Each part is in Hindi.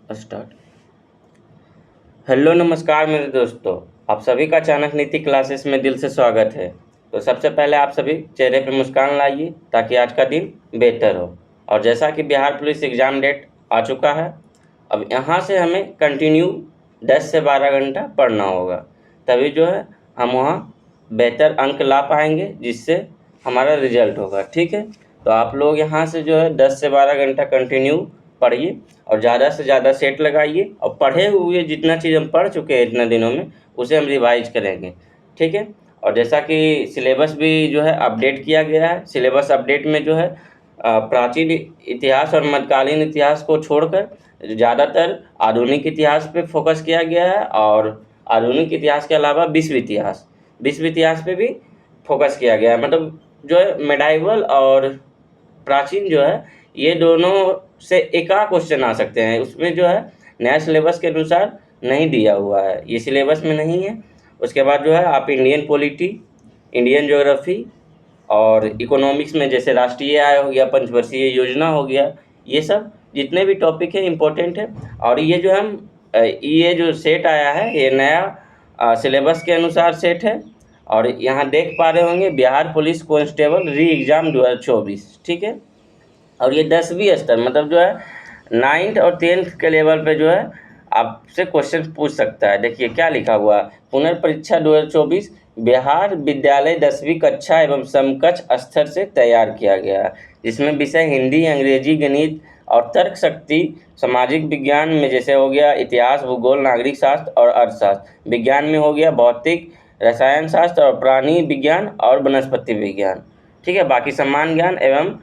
स्टार्ट। हेलो नमस्कार मेरे दोस्तों, आप सभी का चाणक्य नीति क्लासेस में दिल से स्वागत है। तो सबसे पहले आप सभी चेहरे पे मुस्कान लाइए ताकि आज का दिन बेहतर हो। और जैसा कि बिहार पुलिस एग्ज़ाम डेट आ चुका है, अब यहाँ से हमें कंटिन्यू 10 से 12 घंटा पढ़ना होगा, तभी जो है हम वहाँ बेहतर अंक ला पाएंगे, जिससे हमारा रिजल्ट होगा। ठीक है, तो आप लोग यहाँ से जो है 10 से 12 घंटा कंटिन्यू पढ़िए और ज़्यादा से ज़्यादा सेट लगाइए, और पढ़े हुए जितना चीज़ हम पढ़ चुके हैं इतना दिनों में उसे हम रिवाइज करेंगे। ठीक है, और जैसा कि सिलेबस भी जो है अपडेट किया गया है, सिलेबस अपडेट में जो है प्राचीन इतिहास और मध्यकालीन इतिहास को छोड़कर ज़्यादातर आधुनिक इतिहास पे फोकस किया गया है, और आधुनिक इतिहास के अलावा विश्व इतिहास पे भी फोकस किया गया है। मतलब जो है मेडाइवल और प्राचीन जो है ये दोनों से एक आध क्वेश्चन आ सकते हैं, उसमें जो है नया सिलेबस के अनुसार नहीं दिया हुआ है, ये सिलेबस में नहीं है। उसके बाद जो है आप इंडियन पॉलिटी, इंडियन ज्योग्राफी और इकोनॉमिक्स में जैसे राष्ट्रीय आय हो गया, पंचवर्षीय योजना हो गया, ये सब जितने भी टॉपिक है इम्पोर्टेंट है। और ये जो ये जो सेट आया है ये नया सिलेबस के अनुसार सेट है। और यहाँ देख पा रहे होंगे बिहार पुलिस कांस्टेबल री एग्ज़ाम 2024। ठीक है, और ये 10वीं स्तर मतलब जो है 9th और 10th के लेवल पे जो है आपसे क्वेश्चन पूछ सकता है। देखिए क्या लिखा हुआ है, पुनर्परीक्षा 2024 बिहार विद्यालय 10वीं कक्षा एवं समकक्ष स्तर से तैयार किया गया है, जिसमें विषय हिंदी, अंग्रेजी, गणित और तर्क शक्ति। सामाजिक विज्ञान में जैसे हो गया इतिहास, भूगोल, नागरिक शास्त्र और अर्थशास्त्र। विज्ञान में हो गया भौतिक, रसायन शास्त्र और प्राणी विज्ञान और वनस्पति विज्ञान। ठीक है, बाकी सम्मान ज्ञान एवं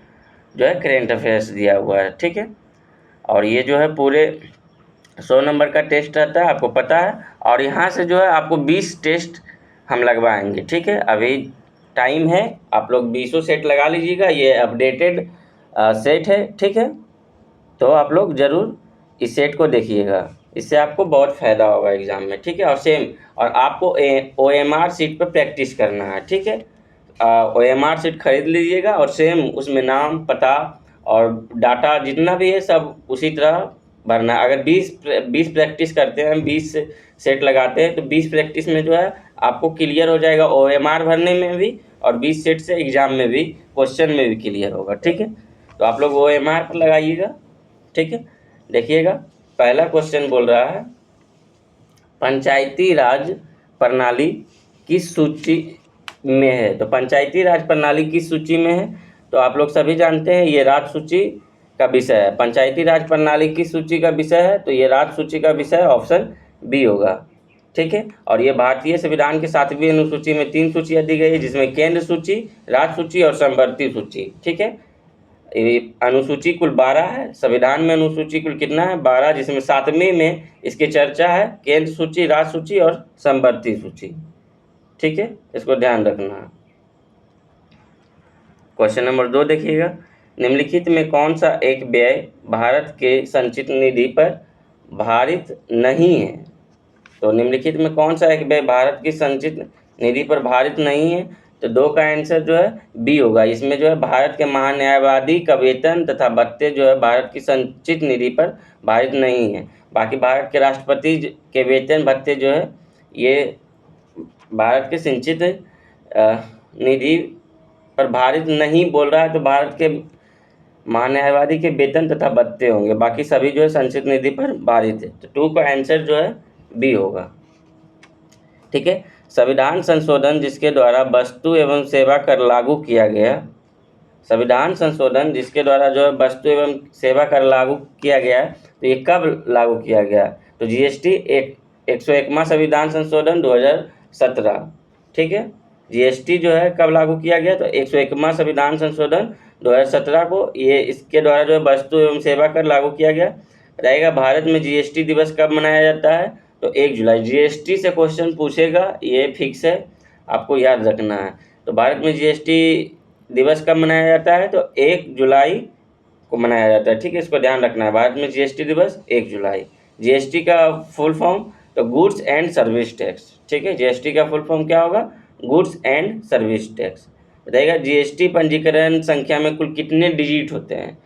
जो है करेंट अफेयर्स दिया हुआ है। ठीक है, और ये जो है पूरे 100 नंबर का टेस्ट रहता है, आपको पता है। और यहाँ से जो है आपको 20 टेस्ट हम लगवाएंगे। ठीक है, अभी टाइम है, आप लोग 20 सेट लगा लीजिएगा, ये अपडेटेड सेट है। ठीक है, तो आप लोग ज़रूर इस सेट को देखिएगा, इससे आपको बहुत फ़ायदा होगा एग्ज़ाम में। ठीक है, और सेम और आपको OMR सीट पर प्रैक्टिस करना है। ठीक है, OMR सीट खरीद लीजिएगा और सेम उसमें नाम, पता और डाटा जितना भी है सब उसी तरह भरना है। अगर 20 प्रैक्टिस करते हैं, 20 सेट लगाते हैं, तो 20 प्रैक्टिस में जो है आपको क्लियर हो जाएगा OMR भरने में भी, और 20 सेट से एग्ज़ाम में भी क्वेश्चन में भी क्लियर होगा। ठीक है, तो आप लोग OMR पर लगाइएगा। ठीक है, देखिएगा पहला क्वेश्चन बोल रहा है पंचायती राज प्रणाली किस सूची में है। तो पंचायती राज प्रणाली किस सूची में है, तो आप लोग सभी जानते हैं ये राज्य सूची का विषय है। पंचायती राज प्रणाली किस सूची का विषय है, तो ये राज्य सूची का विषय है, ऑप्शन बी होगा। ठीक है, और ये भारतीय संविधान के 7वीं अनुसूची में 3 सूचियाँ दी गई है, जिसमें केंद्र सूची, राज्य सूची और समवर्ती सूची। ठीक है, अनुसूची कुल 12 है, संविधान में अनुसूची कुल कितना है 12, जिसमें 7वीं में इसकी चर्चा है केंद्र सूची, राज्य सूची और समवर्ती सूची। ठीक है, इसको ध्यान रखना है। क्वेश्चन नंबर 2 देखिएगा, निम्नलिखित में कौन सा एक व्यय भारत के संचित निधि पर भारित नहीं है। तो निम्नलिखित में कौन सा एक व्यय भारत की संचित निधि पर भारित नहीं है, तो 2 का आंसर जो है बी होगा। इसमें जो है भारत के महान्यायवादी का वेतन तथा भत्ते जो है भारत की संचित निधि पर भारित नहीं है। बाकी भारत के राष्ट्रपति के वेतन भत्ते जो है ये भारत के संचित निधि पर भारित नहीं बोल रहा है, तो भारत के महान्यायवादी के वेतन तथा भत्ते होंगे, बाकी सभी जो है संचित निधि पर भारित है। तो 2 का आंसर जो है बी होगा। ठीक है, संविधान संशोधन जिसके द्वारा वस्तु एवं सेवा कर लागू किया गया, संविधान संशोधन जिसके द्वारा जो है वस्तु एवं सेवा कर लागू किया गया है, तो ये कब लागू किया गया, तो GST 101वां संविधान संशोधन 2017। ठीक है, GST जो है कब लागू किया गया, तो 101वां संविधान संशोधन 2017 को ये इसके द्वारा जो है वस्तु एवं सेवा कर लागू किया गया रहेगा। भारत में GST दिवस कब मनाया जाता है, तो 1 जुलाई। GST से क्वेश्चन पूछेगा, ये फिक्स है, आपको याद रखना है। तो भारत में GST दिवस कब मनाया जाता है, तो 1 जुलाई को मनाया जाता है। ठीक है, इसको ध्यान रखना है, भारत में GST दिवस 1 जुलाई। GST का फुल फॉर्म तो गुड्स एंड सर्विस टैक्स। ठीक है, GST का फुल फॉर्म क्या होगा, गुड्स एंड सर्विस टैक्स। बताइएगा GST पंजीकरण संख्या में कुल कितने डिजिट होते हैं,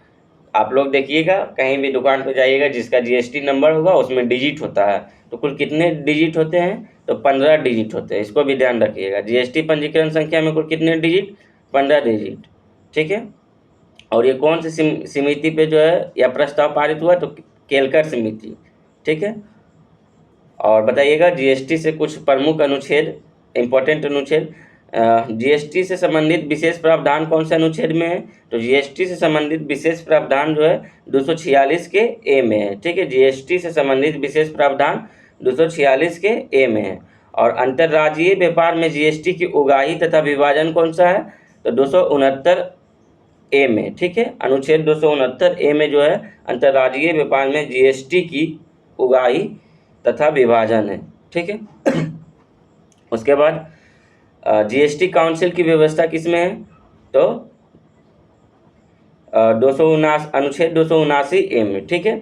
आप लोग देखिएगा, कहीं भी दुकान पर जाइएगा, जिसका जीएसटी नंबर होगा उसमें डिजिट होता है। तो कुल कितने डिजिट होते हैं? तो 15 डिजिट होते हैं। इसको भी ध्यान रखिएगा। जीएसटी पंजीकरण संख्या में कुल कितने डिजिट? 15 डिजिट। ठीक है। और ये कौन सी समिति पे जो है यह प्रस्ताव पारित हुआ? तो केलकर समिति। ठीक है। और बताइएगा जीएसटी से कुछ प्रमुख अनुच्छेद, इंपॉर्टेंट अनुच्छेद। जीएसटी से संबंधित विशेष प्रावधान कौन से अनुच्छेद में है? तो जीएसटी से संबंधित विशेष प्रावधान जो है 246 के ए में है। ठीक है। जीएसटी से संबंधित विशेष प्रावधान 246 के ए में है। और अंतर्राज्यीय व्यापार में जीएसटी की उगाही तथा विभाजन कौन सा है? तो 269 ए में। ठीक है। अनुच्छेद 269 ए में जो है अंतर्राज्यीय व्यापार में जीएसटी की उगाही तथा विभाजन है। ठीक है। उसके बाद जीएसटी काउंसिल की व्यवस्था किसमें है? तो 279 अनुच्छेद 279 ए में। ठीक है।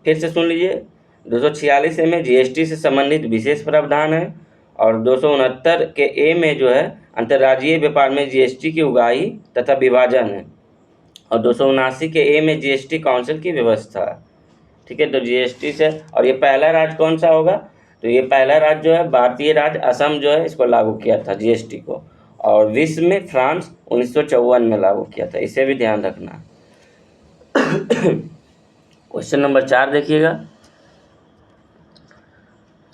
फिर से सुन लीजिए, 246 ए में जीएसटी से संबंधित विशेष प्रावधान है, और 269 के ए में जो है अंतर्राज्यीय व्यापार में जीएसटी की उगाही तथा विभाजन है, और 279 के ए में जीएसटी काउंसिल की व्यवस्था है। ठीक है। तो जीएसटी से, और ये पहला राज्य कौन सा होगा? तो ये पहला राज्य जो है भारतीय राज्य असम जो है इसको लागू किया था जीएसटी को, और विश्व में फ्रांस 1954 में लागू किया था। इसे भी ध्यान रखना। क्वेश्चन नंबर 4 देखिएगा।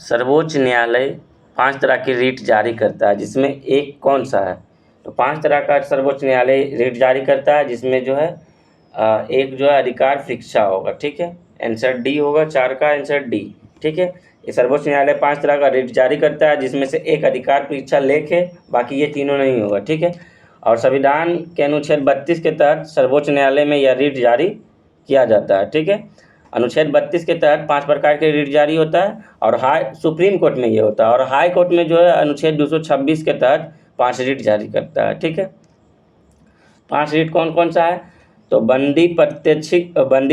सर्वोच्च न्यायालय 5 तरह की रीट जारी करता है, जिसमें एक कौन सा है? तो 5 तरह का सर्वोच्च न्यायालय रीट जारी करता है, जिसमें जो है एक जो है अधिकार शिक्षा होगा। ठीक है। आंसर डी होगा, 4 का आंसर डी। ठीक है। ये सर्वोच्च न्यायालय 5 तरह का रीट जारी करता है, जिसमें से एक अधिकार परीक्षा लेख है, बाकी ये तीनों नहीं होगा। ठीक है। और संविधान के अनुच्छेद 32 के तहत सर्वोच्च न्यायालय में यह रीट जारी किया जाता है। ठीक है। अनुच्छेद 32 के तहत 5 प्रकार के रीट जारी होता है, और सुप्रीम कोर्ट में ये होता है, और हाई कोर्ट में जो है अनुच्छेद 226 के तहत 5 रीट जारी करता है। ठीक है। 5 रीट कौन कौन सा है? तो बंदी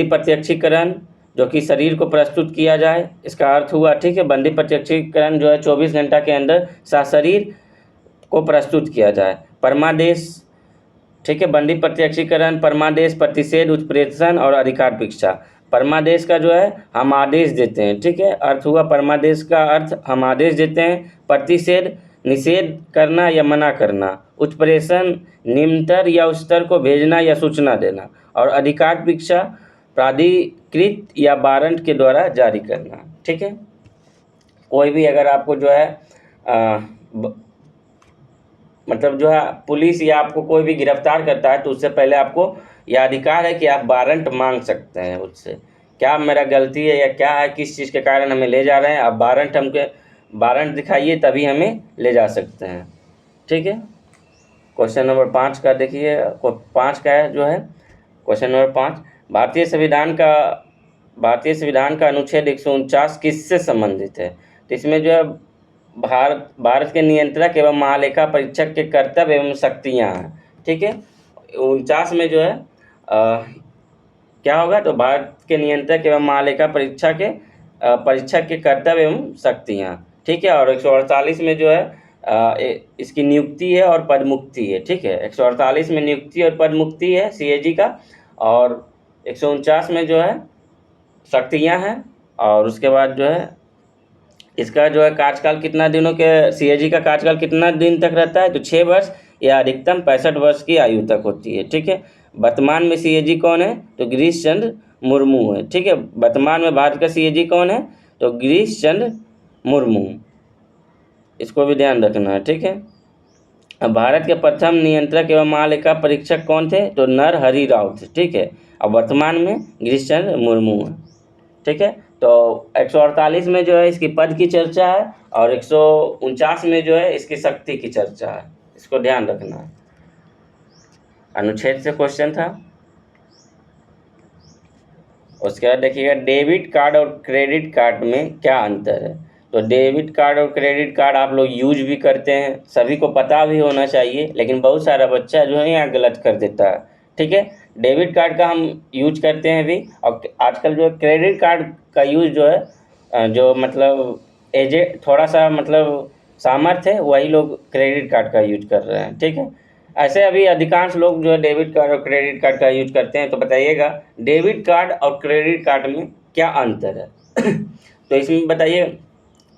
प्रत्यक्षीकरण, जो कि शरीर को प्रस्तुत किया जाए, इसका अर्थ हुआ। ठीक है। बंदी प्रत्यक्षीकरण जो है 24 घंटा के अंदर सशरीर को प्रस्तुत किया जाए। परमादेश। ठीक है। बंदी प्रत्यक्षीकरण, परमादेश, प्रतिषेध, उत्प्रेषण और अधिकार भिक्षा। परमादेश का जो है हम आदेश देते हैं। ठीक है। अर्थ हुआ परमादेश का अर्थ हम आदेश देते हैं। प्रतिषेध निषेध करना या मना करना। उत्प्रेषण निम्नतर या उच्चतर को भेजना या सूचना देना। और अधिकार भिक्षा प्राधिकृत या वारंट के द्वारा जारी करना। ठीक है। कोई भी अगर आपको जो है मतलब जो है पुलिस या आपको कोई भी गिरफ्तार करता है, तो उससे पहले आपको यह अधिकार है कि आप वारंट मांग सकते हैं उससे, क्या मेरा गलती है या क्या है, किस चीज़ के कारण हमें ले जा रहे हैं, आप वारंट दिखाइए, तभी हमें ले जा सकते हैं। ठीक है। क्वेश्चन नंबर 5 का देखिए, 5 का है जो है क्वेश्चन नंबर 5, भारतीय संविधान का अनुच्छेद 149 किससे संबंधित है? तो इसमें जो है भारत के नियंत्रक एवं महालेखा परीक्षक के कर्तव्य एवं शक्तियाँ हैं। ठीक है। 49 में जो है क्या होगा? तो भारत के नियंत्रक एवं महालेखा परीक्षक के कर्तव्य एवं शक्तियाँ। ठीक है। और 148 में जो है इसकी नियुक्ति है और पदमुक्ति है। ठीक है। 148 में नियुक्ति और पदमुक्ति है सीएजी का, और 149 में जो है शक्तियाँ हैं। और उसके बाद जो है इसका जो है कार्यकाल कितना दिनों के, सीएजी का कार्यकाल कितना दिन तक रहता है? तो 6 वर्ष या अधिकतम 65 वर्ष की आयु तक होती है। ठीक है। वर्तमान में सीएजी कौन है? तो गिरीश चंद्र मुर्मू है। ठीक है। वर्तमान में भारत का सीएजी कौन है? तो गिरीश चंद्र मुर्मू। इसको भी ध्यान रखना है। ठीक है। अब भारत के प्रथम नियंत्रक एवं महालेखा परीक्षक कौन थे? तो नरहरि राव थे। ठीक है। अब वर्तमान में गिरीश चंद्र मुर्मू है। ठीक है। तो 148 में जो है इसकी पद की चर्चा है, और 149 में जो है इसकी शक्ति की चर्चा है। इसको ध्यान रखना है। अनुच्छेद से क्वेश्चन था। उसके बाद देखिएगा डेबिट कार्ड और क्रेडिट कार्ड में क्या अंतर है? तो डेबिट कार्ड और क्रेडिट कार्ड आप लोग यूज भी करते हैं, सभी को पता भी होना चाहिए, लेकिन बहुत सारा बच्चा जो है यहाँ गलत कर देता है। ठीक है। डेबिट कार्ड का हम यूज करते हैं भी, और आजकल जो क्रेडिट कार्ड का यूज जो है जो मतलब थोड़ा सा मतलब सामर्थ्य है, वही लोग क्रेडिट कार्ड का यूज कर रहे हैं। ठीक है। ऐसे अभी अधिकांश लोग जो है डेबिट कार्ड और क्रेडिट कार्ड का यूज करते हैं, तो बताइएगा डेबिट कार्ड और क्रेडिट कार्ड में क्या अंतर है। तो इसमें बताइए,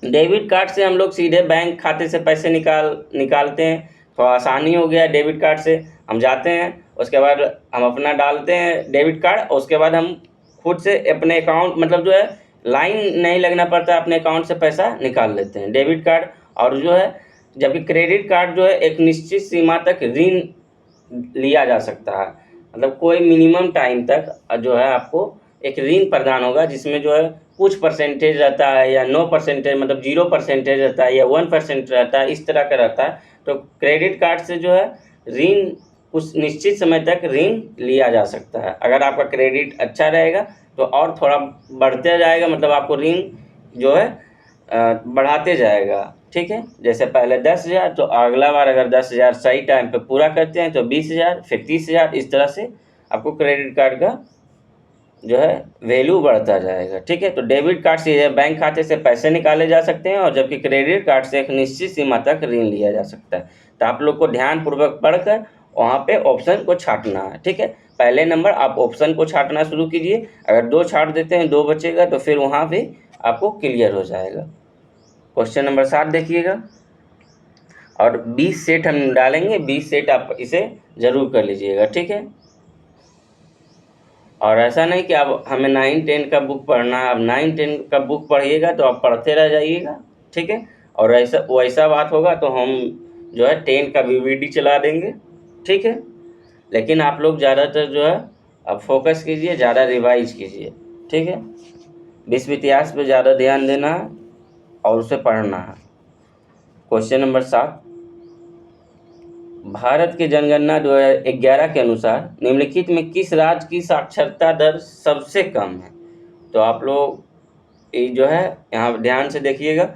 डेबिट कार्ड से हम लोग सीधे बैंक खाते से पैसे निकालते हैं, थोड़ा आसानी हो गया है। डेबिट कार्ड से हम जाते हैं, उसके बाद हम अपना डालते हैं डेबिट कार्ड, और उसके बाद हम खुद से अपने अकाउंट मतलब जो है लाइन नहीं लगना पड़ता, अपने अकाउंट से पैसा निकाल लेते हैं डेबिट कार्ड। और जो है जबकि क्रेडिट कार्ड जो है एक निश्चित सीमा तक ऋण लिया जा सकता है, मतलब कोई मिनिमम टाइम तक जो है आपको एक ऋण प्रदान होगा, जिसमें जो है कुछ परसेंटेज रहता है या 9% मतलब 0% रहता है या 1% रहता है, इस तरह का रहता है। तो क्रेडिट कार्ड से जो है ऋण कुछ निश्चित समय तक ऋण लिया जा सकता है। अगर आपका क्रेडिट अच्छा रहेगा तो और थोड़ा बढ़ते जाएगा, मतलब आपको ऋण जो है बढ़ाते जाएगा। ठीक है, जैसे पहले 10,000, तो अगला बार अगर 10,000 सही टाइम पे पूरा करते हैं तो 20,000, फिर 30,000, इस तरह से आपको क्रेडिट कार्ड का जो है वैल्यू बढ़ता जाएगा। ठीक है, तो डेबिट कार्ड से बैंक खाते से पैसे निकाले जा सकते हैं, और जबकि क्रेडिट कार्ड से एक निश्चित सीमा तक ऋण लिया जा सकता है। तो आप लोग को ध्यानपूर्वक पढ़कर वहाँ पे ऑप्शन को छांटना है। ठीक है, पहले नंबर आप ऑप्शन को छांटना शुरू कीजिए, अगर 2 छांट देते हैं 2 बचेगा, तो फिर वहाँ भी आपको क्लियर हो जाएगा। क्वेश्चन नंबर 7 देखिएगा, और 20 सेट हम डालेंगे, 20 सेट आप इसे ज़रूर कर लीजिएगा। ठीक है, और ऐसा नहीं कि अब हमें 9-10 का बुक पढ़ना है, अब 9-10 का बुक पढ़िएगा तो आप पढ़ते रह जाइएगा। ठीक है, और ऐसा वैसा बात होगा तो हम जो है 10 का VVD चला देंगे। ठीक है, लेकिन आप लोग ज़्यादातर जो है अब फोकस कीजिए, ज़्यादा रिवाइज कीजिए। ठीक है, विश्व इतिहास पे ज़्यादा ध्यान देना है और उसे पढ़ना है। क्वेश्चन नंबर 7, भारत की जनगणना 2011 के अनुसार निम्नलिखित में किस राज्य की साक्षरता दर सबसे कम है? तो आप लोग ये जो है यहाँ ध्यान से देखिएगा,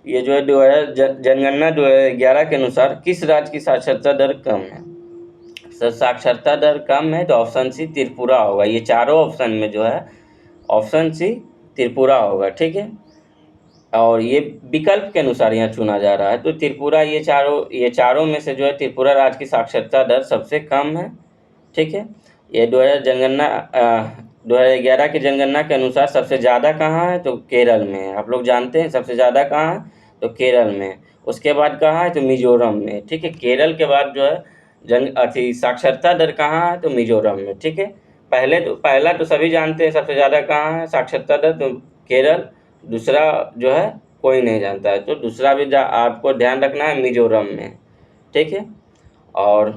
ये जो है जनगणना 2011 के अनुसार किस राज्य की साक्षरता दर कम है? साक्षरता दर कम है तो ऑप्शन सी त्रिपुरा होगा। ये चारों ऑप्शन में जो है ऑप्शन सी त्रिपुरा होगा। ठीक है, और ये विकल्प के अनुसार यहाँ चुना जा रहा है, तो त्रिपुरा ये चारों में से जो है त्रिपुरा राज्य की साक्षरता दर सबसे कम है। ठीक है, ये 2011 की जनगणना के अनुसार सबसे ज़्यादा कहाँ है? तो केरल में है। आप लोग जानते हैं सबसे ज़्यादा कहाँ है? तो केरल में। उसके बाद कहाँ है? तो मिजोरम में। ठीक है, केरल के बाद जो है साक्षरता दर कहाँ है? तो मिजोरम में। ठीक है, पहला तो सभी जानते हैं सबसे ज़्यादा कहाँ है साक्षरता दर? तो केरल। दूसरा जो है कोई नहीं जानता है, तो दूसरा भी आपको ध्यान रखना है, मिजोरम में। ठीक है, और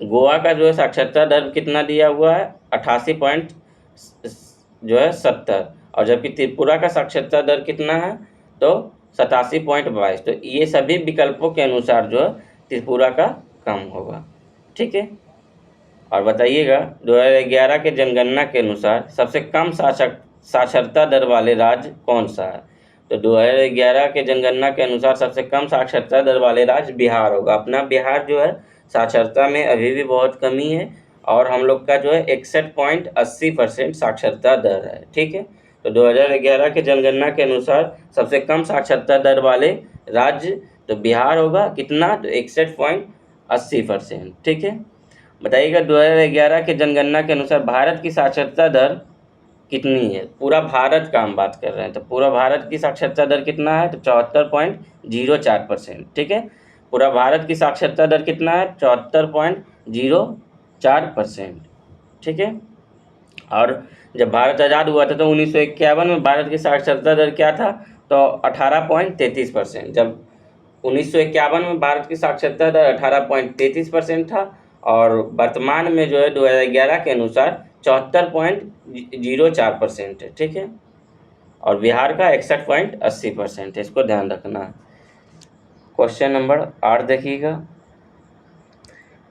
गोवा का जो है साक्षरता दर कितना दिया हुआ है? 88.70, और जबकि त्रिपुरा का साक्षरता दर कितना है? तो 87.22। तो ये सभी विकल्पों के अनुसार जो है त्रिपुरा का कम होगा। ठीक है, और बताइएगा 2011 के जनगणना के अनुसार सबसे कम साक्षरता दर वाले राज्य कौन सा है? तो 2011 के जनगणना के अनुसार सबसे कम साक्षरता दर वाले राज्य बिहार होगा। अपना बिहार जो है साक्षरता में अभी भी बहुत कमी है, और हम लोग का जो है 61.80% साक्षरता दर है। ठीक है, तो 2011 के जनगणना के अनुसार सबसे कम साक्षरता दर वाले राज्य तो बिहार होगा। कितना? तो 61.80%। ठीक है, बताइएगा 2011 के जनगणना के अनुसार भारत की साक्षरता दर कितनी है? पूरा भारत का हम बात कर रहे हैं, तो पूरा भारत की साक्षरता दर कितना है? तो 74.04%। ठीक है, पूरा भारत की साक्षरता दर कितना है? 74.04%। ठीक है, और जब भारत आज़ाद हुआ था तो 1951 में भारत की साक्षरता दर क्या था? तो 18.33%। जब 1951 में भारत की साक्षरता दर 18.33% था, और वर्तमान में जो है 2011 के अनुसार 74.04% है। ठीक है, और बिहार का 61.80% है, इसको ध्यान रखना है। क्वेश्चन नंबर 8 देखिएगा,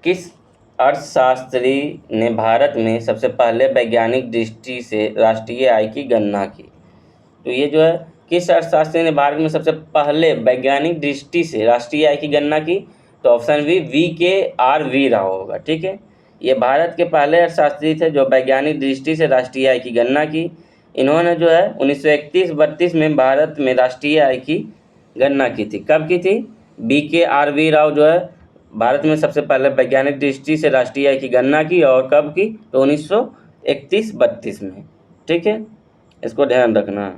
किस अर्थशास्त्री ने भारत में सबसे पहले वैज्ञानिक दृष्टि से राष्ट्रीय आय की गणना की? तो ये जो है किस अर्थशास्त्री ने भारत में सबसे पहले वैज्ञानिक दृष्टि से राष्ट्रीय आय की गणना की? तो ऑप्शन बी VKR राव होगा। ठीक है, ये भारत के पहले अर्थशास्त्री थे जो वैज्ञानिक दृष्टि से राष्ट्रीय आय की गणना की। इन्होंने जो है 1931-32 में भारत में राष्ट्रीय आय की गणना की थी। कब की थी? VKR राव जो है भारत में सबसे पहले वैज्ञानिक दृष्टि से राष्ट्रीय आय की गणना की और कब की? तो 1931-32 में। ठीक है, इसको ध्यान रखना है।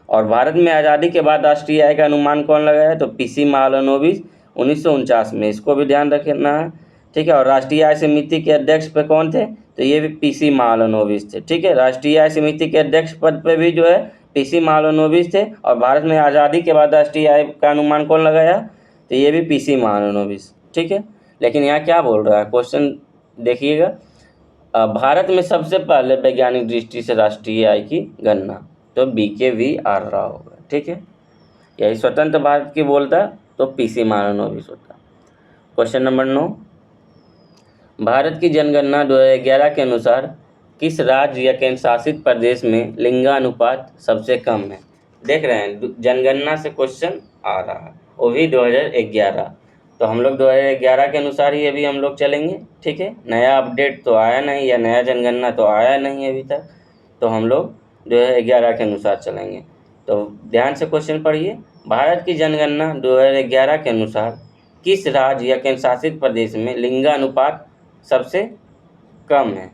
और भारत में आज़ादी के बाद राष्ट्रीय आय का अनुमान कौन लगाया? तो पीसी महालनोबिस 1949 में, इसको भी ध्यान रखना है। ठीक है, और राष्ट्रीय आय समिति के अध्यक्ष पे कौन थे? तो ये भी पीसी महालनोबिस थे। ठीक है, राष्ट्रीय आय समिति के अध्यक्ष पद पे भी जो है पीसी महालनोबिस थे। और भारत में आज़ादी के बाद राष्ट्रीय आय का अनुमान कौन लगाया? तो ये भी पीसी महालनोबिस। ठीक है, लेकिन यहाँ क्या बोल रहा है क्वेश्चन देखिएगा, भारत में सबसे पहले वैज्ञानिक दृष्टि से राष्ट्रीय आय की गणना, तो BKV राव होगा। ठीक है, यही स्वतंत्र भारत की बोलता तो पीसी महालनोबिस होता। क्वेश्चन नंबर 9, भारत की जनगणना 2011 के अनुसार किस राज्य या केंद्र शासित प्रदेश में लिंगानुपात सबसे कम है? देख रहे हैं जनगणना से क्वेश्चन आ रहा है, वो भी 2011। तो हम लोग 2011 के अनुसार ही अभी हम लोग चलेंगे। ठीक है, नया अपडेट तो आया नहीं या नया जनगणना तो आया नहीं अभी तक, तो हम लोग 2011 के अनुसार चलेंगे। तो ध्यान से क्वेश्चन पढ़िए, भारत की जनगणना 2011 के अनुसार किस राज्य या केंद्र शासित प्रदेश में लिंगानुपात सबसे कम है?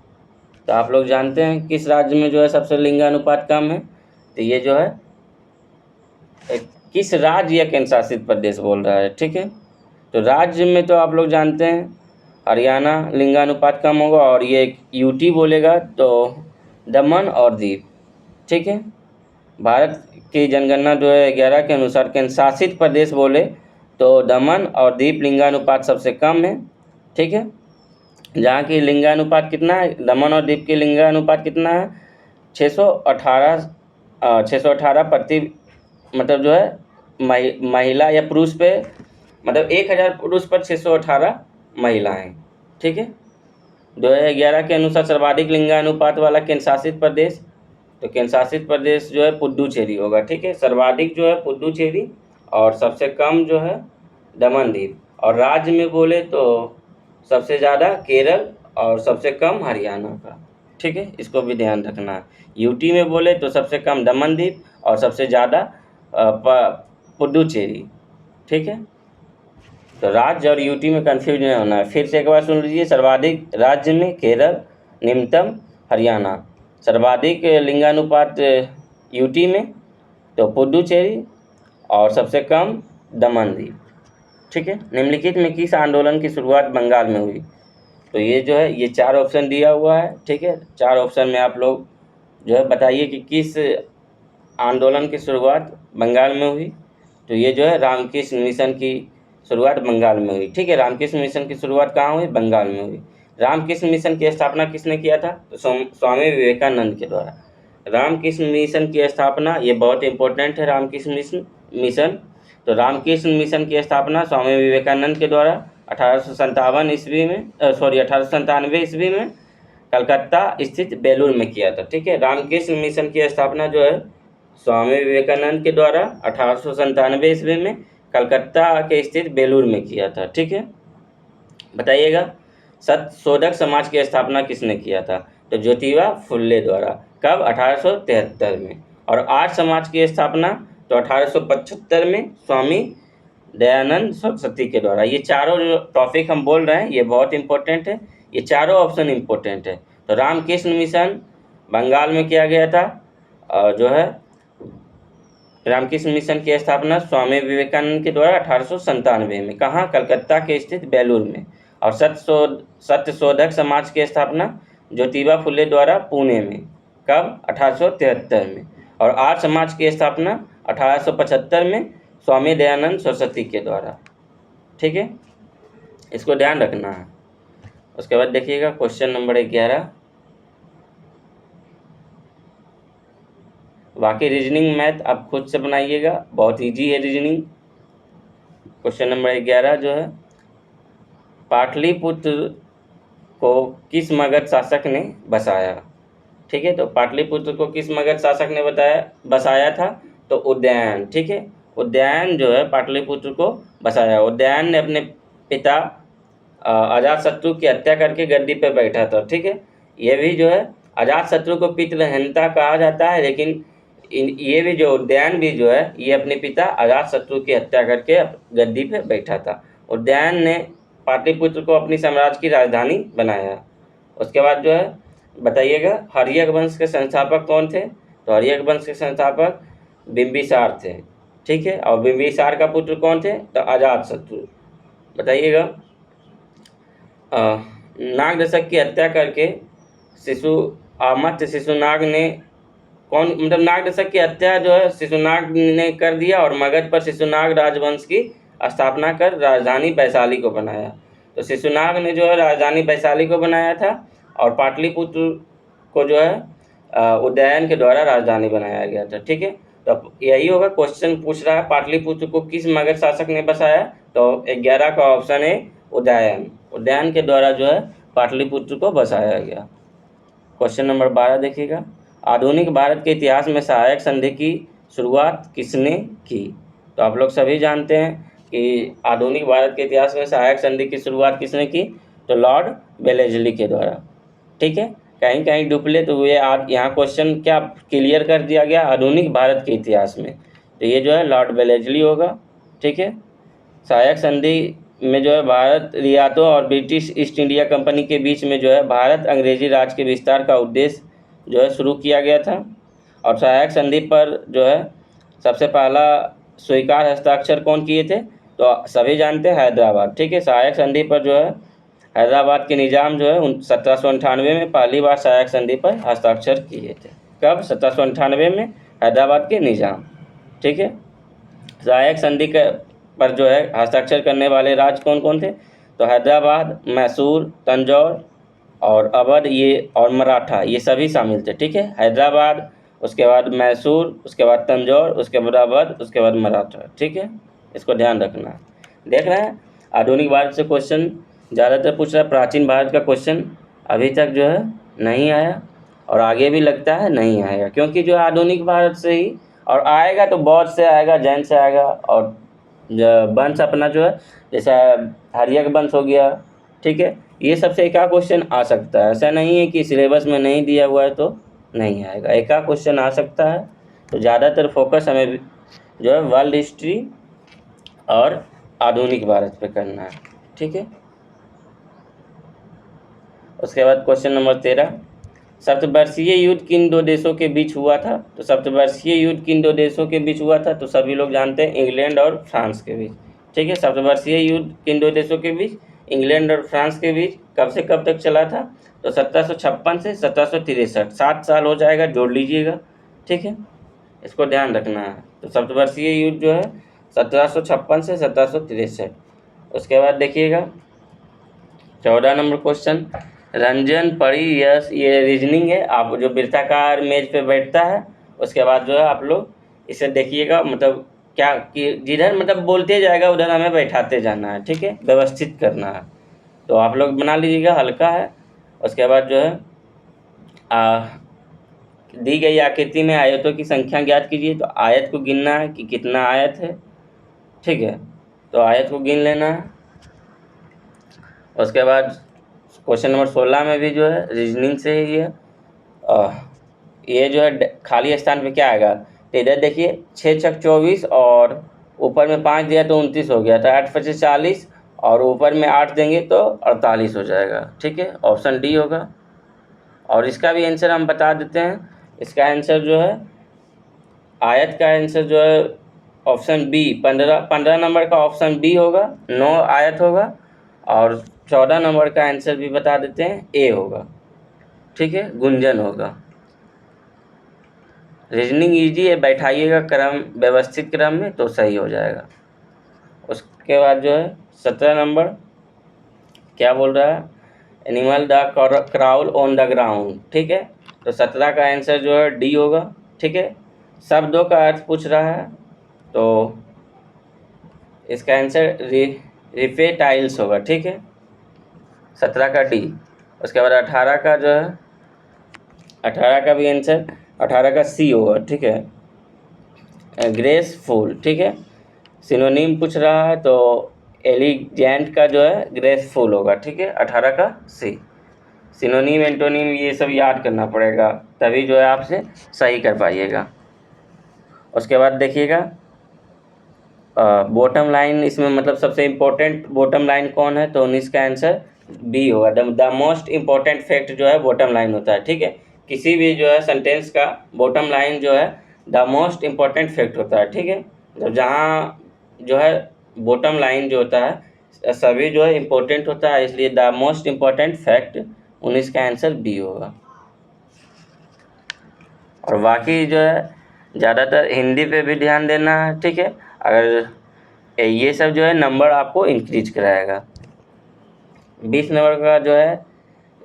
तो आप लोग जानते हैं किस राज्य में जो है सबसे लिंगानुपात कम है? तो ये जो है किस राज्य या केंद्र शासित प्रदेश बोल रहा है। ठीक है, तो राज्य में तो आप लोग जानते हैं हरियाणा लिंगानुपात कम होगा, और ये यूटी बोलेगा तो दमन और दीव। ठीक है, भारत की जनगणना 2011 के अनुसार केंद्र शासित प्रदेश बोले तो दमन और दीव लिंगानुपात सबसे कम है। ठीक है, जहाँ की लिंगानुपात कितना है? दमन और दीव की लिंगानुपात कितना है? 618 प्रति, मतलब जो है महिला या पुरुष पे, मतलब 1000 पुरुष पर 618 महिलाएं। ठीक है, 2011 के अनुसार सर्वाधिक लिंगानुपात वाला केंद्र शासित प्रदेश, तो केंद्र शासित प्रदेश जो है पुडुचेरी होगा। ठीक है, सर्वाधिक जो है पुडुचेरी और सबसे कम जो है दमन दीव। और राज्य में बोले तो सबसे ज़्यादा केरल और सबसे कम हरियाणा का। ठीक है, इसको भी ध्यान रखना है। यूटी में बोले तो सबसे कम दमन दीव और सबसे ज़्यादा पुडुचेरी। ठीक है, तो राज्य और यूटी में कन्फ्यूज नहीं होना है। फिर से एक बार सुन लीजिए, सर्वाधिक राज्य में केरल, निम्नतम हरियाणा, सर्वाधिक लिंगानुपात यूटी में तो पुडुचेरी और सबसे कम दमन दीव। ठीक है, निम्नलिखित में किस आंदोलन की शुरुआत बंगाल में हुई? तो ये जो है ये 4 ऑप्शन दिया हुआ है। ठीक है, 4 ऑप्शन में आप लोग जो है बताइए कि किस आंदोलन की शुरुआत बंगाल में हुई। तो ये जो है रामकृष्ण मिशन की शुरुआत बंगाल में हुई। ठीक है, रामकृष्ण मिशन की शुरुआत कहाँ हुई? बंगाल में हुई। रामकृष्ण मिशन की स्थापना किसने किया था? तो स्वामी विवेकानंद के द्वारा। रामकृष्ण मिशन की स्थापना, ये बहुत इंपॉर्टेंट है, रामकृष्ण मिशन। तो रामकृष्ण मिशन की स्थापना स्वामी विवेकानंद के द्वारा 1897 ईस्वी में 1897 ईस्वी में कलकत्ता स्थित बेलूर में किया था। ठीक है, रामकृष्ण मिशन की स्थापना जो है स्वामी विवेकानंद के द्वारा 1897 ईस्वी में कलकत्ता के स्थित बेलूर में किया था। ठीक है, बताइएगा सत्यशोधक समाज की स्थापना किसने किया था? तो ज्योतिबा फुल्ले द्वारा। कब? 1873 में। और आर्य समाज की स्थापना तो 1875 में स्वामी दयानंद सरस्वती के द्वारा। ये चारों जो टॉपिक हम बोल रहे हैं ये बहुत इंपॉर्टेंट है, ये चारों ऑप्शन इंपॉर्टेंट है। तो रामकृष्ण मिशन बंगाल में किया गया था, और जो है रामकृष्ण मिशन की स्थापना स्वामी विवेकानंद के द्वारा 1897 में, कहाँ? कलकत्ता के स्थित बेलूर में। और सत्यशोधक समाज की स्थापना ज्योतिबा फुले द्वारा पुणे में। कब? 1873 में। और आर्य समाज की स्थापना 1875 में स्वामी दयानंद सरस्वती के द्वारा। ठीक है, इसको ध्यान रखना है। उसके बाद देखिएगा क्वेश्चन नंबर 11, बाकी रीजनिंग मैथ आप खुद से बनाइएगा, बहुत इजी है रीजनिंग। क्वेश्चन नंबर 11 जो है, पाटलिपुत्र को किस मगध शासक ने बसाया? ठीक है, तो पाटलिपुत्र को किस मगध शासक ने बसाया था? तो उदयन। ठीक है, उदयन जो है पाटलिपुत्र को बसाया। उदयन ने अपने पिता अजातशत्रु की हत्या करके गद्दी पे बैठा था। ठीक है, ये भी जो है अजातशत्रु को पितृहंता कहा जाता है, लेकिन ये भी जो उदयन भी जो है ये अपने पिता अजातशत्रु की हत्या करके गद्दी पे बैठा था। उदयन ने पाटलिपुत्र को अपनी साम्राज्य की राजधानी बनाया। उसके बाद जो है बताइएगा हर्यक वंश के संस्थापक कौन थे? तो हर्यक वंश के संस्थापक बिंबिसार थे। ठीक है, और बिंबिसार का पुत्र कौन थे? तो अजातशत्रु। बताइएगा नागदशक की हत्या करके शिशुनाग ने नागदशक की हत्या जो है शिशुनाग ने कर दिया और मगध पर शिशुनाग राजवंश की स्थापना कर राजधानी वैशाली को बनाया। तो शिशुनाग ने जो है राजधानी वैशाली को बनाया था और पाटलिपुत्र को जो है उदयन के द्वारा राजधानी बनाया गया था। ठीक है, तो यही होगा। क्वेश्चन पूछ रहा है पाटलिपुत्र को किस मगध शासक ने बसाया? तो 11 का ऑप्शन है उदयन के द्वारा जो है पाटलिपुत्र को बसाया गया। क्वेश्चन नंबर 12 देखिएगा, आधुनिक भारत के इतिहास में सहायक संधि की शुरुआत किसने की? तो आप लोग सभी जानते हैं कि आधुनिक भारत के इतिहास में सहायक संधि की शुरुआत किसने की? तो लॉर्ड वेलेस्ली के द्वारा। ठीक है, कहीं कहीं डुप्ले तो हुए, यहाँ क्वेश्चन क्या क्लियर कर दिया गया आधुनिक भारत के इतिहास में, तो ये जो है लॉर्ड वेलेस्ली होगा। ठीक है, सहायक संधि में जो है भारत रियासतों और ब्रिटिश ईस्ट इंडिया कंपनी के बीच में जो है भारत अंग्रेजी राज के विस्तार का उद्देश्य जो है शुरू किया गया था। और सहायक संधि पर जो है सबसे पहला स्वीकार हस्ताक्षर कौन किए थे? तो सभी जानते हैं हैदराबाद। ठीक है, सहायक संधि पर जो है हैदराबाद के निज़ाम जो है 1798 में पहली बार सहायक संधि पर हस्ताक्षर किए थे। कब? 1798 में हैदराबाद के निज़ाम। ठीक है, सहायक संधि पर जो है हस्ताक्षर करने वाले राज्य कौन कौन थे? तो हैदराबाद, मैसूर, तंजौर और अवध ये और मराठा ये सभी शामिल थे। ठीक है, हैदराबाद, उसके बाद मैसूर, उसके बाद तंजौर, उसके बाद अवध, उसके बाद मराठा। ठीक है, इसको ध्यान रखना। देख रहे हैं आधुनिक भारत से क्वेश्चन ज़्यादातर पूछ रहा है। प्राचीन भारत का क्वेश्चन अभी तक जो है नहीं आया और आगे भी लगता है नहीं आएगा, क्योंकि जो आधुनिक भारत से ही और आएगा तो बौद्ध से आएगा, जैन से आएगा और वंश अपना जो है जैसा हर्यक वंश हो गया। ठीक है, ये सबसे एक क्वेश्चन आ सकता है। ऐसा नहीं है कि सिलेबस में नहीं दिया हुआ है तो नहीं आएगा, एक क्वेश्चन आ सकता है। तो ज़्यादातर फोकस हमें जो है वर्ल्ड हिस्ट्री और आधुनिक भारत पे करना है। ठीक है, उसके बाद क्वेश्चन नंबर 13, सप्तवर्षीय युद्ध किन दो देशों के बीच हुआ था? तो सप्तवर्षीय युद्ध किन दो देशों के बीच हुआ था? तो सभी लोग जानते हैं इंग्लैंड और फ्रांस के बीच। ठीक है, सप्तवर्षीय युद्ध किन दो देशों के बीच? इंग्लैंड और फ्रांस के बीच। कब से कब तक चला था? तो 1756 से 1763, 7 साल हो जाएगा, जोड़ लीजिएगा। ठीक है, इसको ध्यान रखना है। तो सप्तवर्षीय युद्ध जो है 1756 से 1763। उसके बाद देखिएगा 14 नंबर क्वेश्चन, रंजन पड़ी यस, ये रीजनिंग है। आप जो वृत्ताकार मेज पे बैठता है उसके बाद जो है आप लोग इसे देखिएगा, मतलब क्या कि जिधर मतलब बोलते जाएगा उधर हमें बैठाते जाना है। ठीक है, व्यवस्थित करना है। तो आप लोग बना लीजिएगा, हल्का है। उसके बाद जो है दी गई आकृति में आयतों की संख्या ज्ञात कीजिए। तो आयत को गिनना है कि कितना आयत है। ठीक है, तो आयत को गिन लेना है। उसके बाद क्वेश्चन नंबर 16 में भी जो है रीजनिंग से ही है। ये जो है खाली स्थान पे क्या आएगा? तो इधर देखिए 6 छक 24 और ऊपर में 5 दिया तो 29 हो गया था। 8 पचे 40 और ऊपर में 8 देंगे तो 48 हो जाएगा। ठीक है, ऑप्शन डी होगा। और इसका भी आंसर हम बता देते हैं। इसका आंसर जो है आयत का आंसर जो है ऑप्शन बी 15 नंबर का ऑप्शन बी होगा, 9 आयत होगा। और 14 नंबर का आंसर भी बता देते हैं, ए होगा। ठीक है, गुंजन होगा। रीजनिंग इजी है, बैठाइएगा क्रम व्यवस्थित क्रम में तो सही हो जाएगा। उसके बाद जो है 17 नंबर क्या बोल रहा है? Animal the crawl on the ground. ठीक है, तो 17 का आंसर जो है डी होगा। ठीक है, शब्दों का अर्थ पूछ रहा है तो इसका आंसर रिफेटाइल्स होगा। ठीक है, 17 का डी। उसके बाद 18 का जो है 18 का भी आंसर 18 का सी होगा। ठीक है, ग्रेसफुल। ठीक है, सिनोनिम पूछ रहा है तो एलिगेंट का जो है ग्रेसफुल होगा। ठीक है, 18 का सी। सिनोनिम एंटोनिम ये सब याद करना पड़ेगा, तभी जो है आपसे सही कर पाइएगा। उसके बाद देखिएगा बॉटम लाइन इसमें मतलब सबसे इम्पोर्टेंट बॉटम लाइन कौन है, तो 19 का आंसर बी होगा। द मोस्ट इम्पोर्टेंट फैक्ट जो है बॉटम लाइन होता है, ठीक है। किसी भी जो है सेंटेंस का बॉटम लाइन जो है द मोस्ट इम्पोर्टेंट फैक्ट होता है, ठीक है। तो जहाँ जो है बॉटम लाइन जो होता है सभी जो है इम्पोर्टेंट होता है, इसलिए द मोस्ट इम्पोर्टेंट फैक्ट 19 का आंसर बी होगा। और बाकी जो है ज़्यादातर हिंदी पे भी ध्यान देना है, ठीक है। अगर ये सब जो है नंबर आपको इंक्रीज कराएगा। 20 नंबर का जो है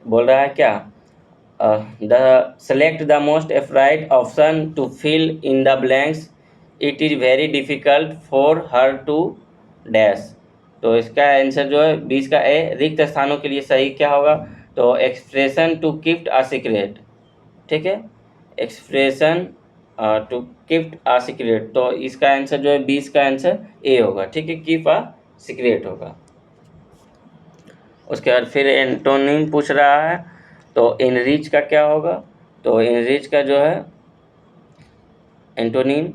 बोल रहा है क्या, the select the most appropriate option to fill in the blanks, it is very difficult for her to dash. तो इसका आंसर जो है 20 का ए, रिक्त स्थानों के लिए सही क्या होगा, तो expression to keep a secret, ठीक है। Expression to keep a secret, तो इसका आंसर जो है 20 का आंसर ए होगा, ठीक है। कीप अ सीक्रेट होगा। उसके बाद फिर एंटोनिम पूछ रहा है, तो इनरिच का क्या होगा, तो इनरिच का जो है एंटोनिम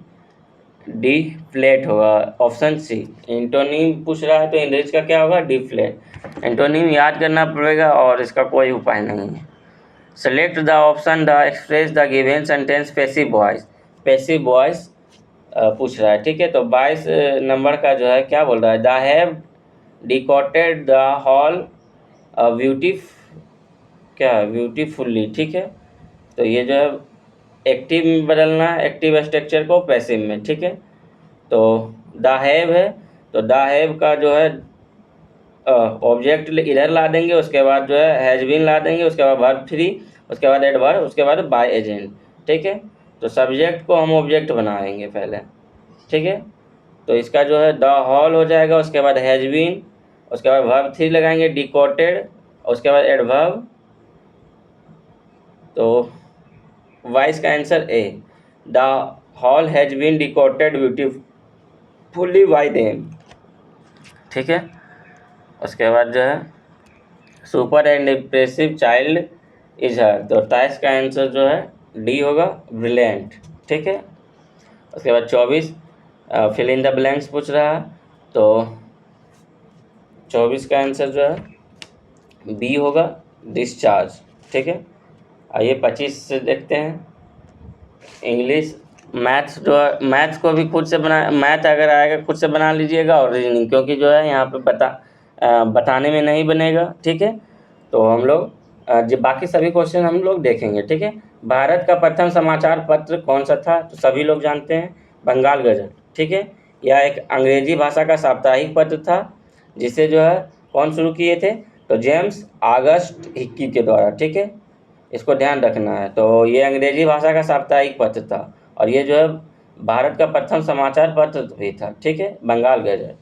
डी फ्लैट होगा, ऑप्शन सी। एंटोनिम पूछ रहा है तो इनरिच का क्या होगा, डी फ्लैट। एंटोनिम याद करना पड़ेगा और इसका कोई उपाय नहीं है। Select the option the express the given sentence passive voice, passive voice पूछ रहा है, ठीक है। तो 22 नंबर का जो है क्या बोल रहा है, the have decorated the hall beautifully, ठीक है। तो ये जो है एक्टिव में बदलना है, एक्टिव स्ट्रक्चर को पैसिव में, ठीक है। तो द हैव है, तो द हैव का जो है ऑब्जेक्ट इधर ला देंगे, उसके बाद जो है हैज बीन ला देंगे, उसके बाद वर्ब थ्री, उसके बाद एडवर्ब, उसके बाद बाय एजेंट, ठीक है। तो सब्जेक्ट को हम ऑब्जेक्ट बनाएंगे पहले, ठीक है। तो इसका जो है द हॉल हो जाएगा, उसके बाद हैज बीन, उसके बाद वर्ब थ्री लगाएंगे डिकोटेड, उसके बाद एडवर्ब। तो वाइस का answer A, the hall has been decorated beautifully by them, ठीक है। उसके बाद जो है super and impressive child is her, तो 23 का आंसर जो है डी होगा, ब्रिलियंट, ठीक है। उसके बाद 24 फिल इन द ब्लैंक्स पूछ रहा है, तो 24 का आंसर जो है बी होगा, डिस्चार्ज, ठीक है। आइए 25 से देखते हैं। इंग्लिश मैथ्स जो है, मैथ्स को भी खुद से बना, मैथ अगर आएगा खुद से बना लीजिएगा, और रीजनिंग क्योंकि जो है यहाँ पे बताने में नहीं बनेगा, ठीक है। तो हम लोग जो बाकी सभी क्वेश्चन हम लोग देखेंगे, ठीक है। भारत का प्रथम समाचार पत्र कौन सा था, तो सभी लोग जानते हैं बंगाल गजट, ठीक है। यह एक अंग्रेजी भाषा का साप्ताहिक पत्र था, जिसे जो है कौन शुरू किए थे, तो जेम्स ऑगस्ट हिक्की के द्वारा, ठीक है। इसको ध्यान रखना है। तो ये अंग्रेजी भाषा का साप्ताहिक पत्र था, और ये जो है भारत का प्रथम समाचार पत्र भी था, ठीक है, बंगाल गजट,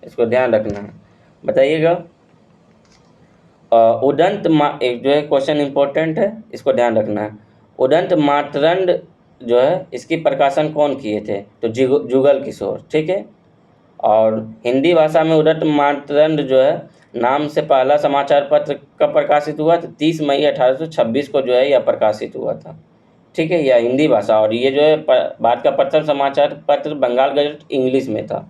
इसको ध्यान रखना है। बताइएगा एक जो है क्वेश्चन इंपॉर्टेंट है, इसको ध्यान रखना है। उदंत मातरंड जो है इसकी प्रकाशन कौन किए थे, तो जुगल किशोर, ठीक है। और हिंदी भाषा में उदंत मातरंड जो है नाम से पहला समाचार पत्र कब प्रकाशित हुआ, तो 30 मई 1826 को जो है यह प्रकाशित हुआ था, ठीक है। यह हिंदी भाषा, और ये जो है भारत का प्रथम समाचार पत्र बंगाल गजट इंग्लिश में था,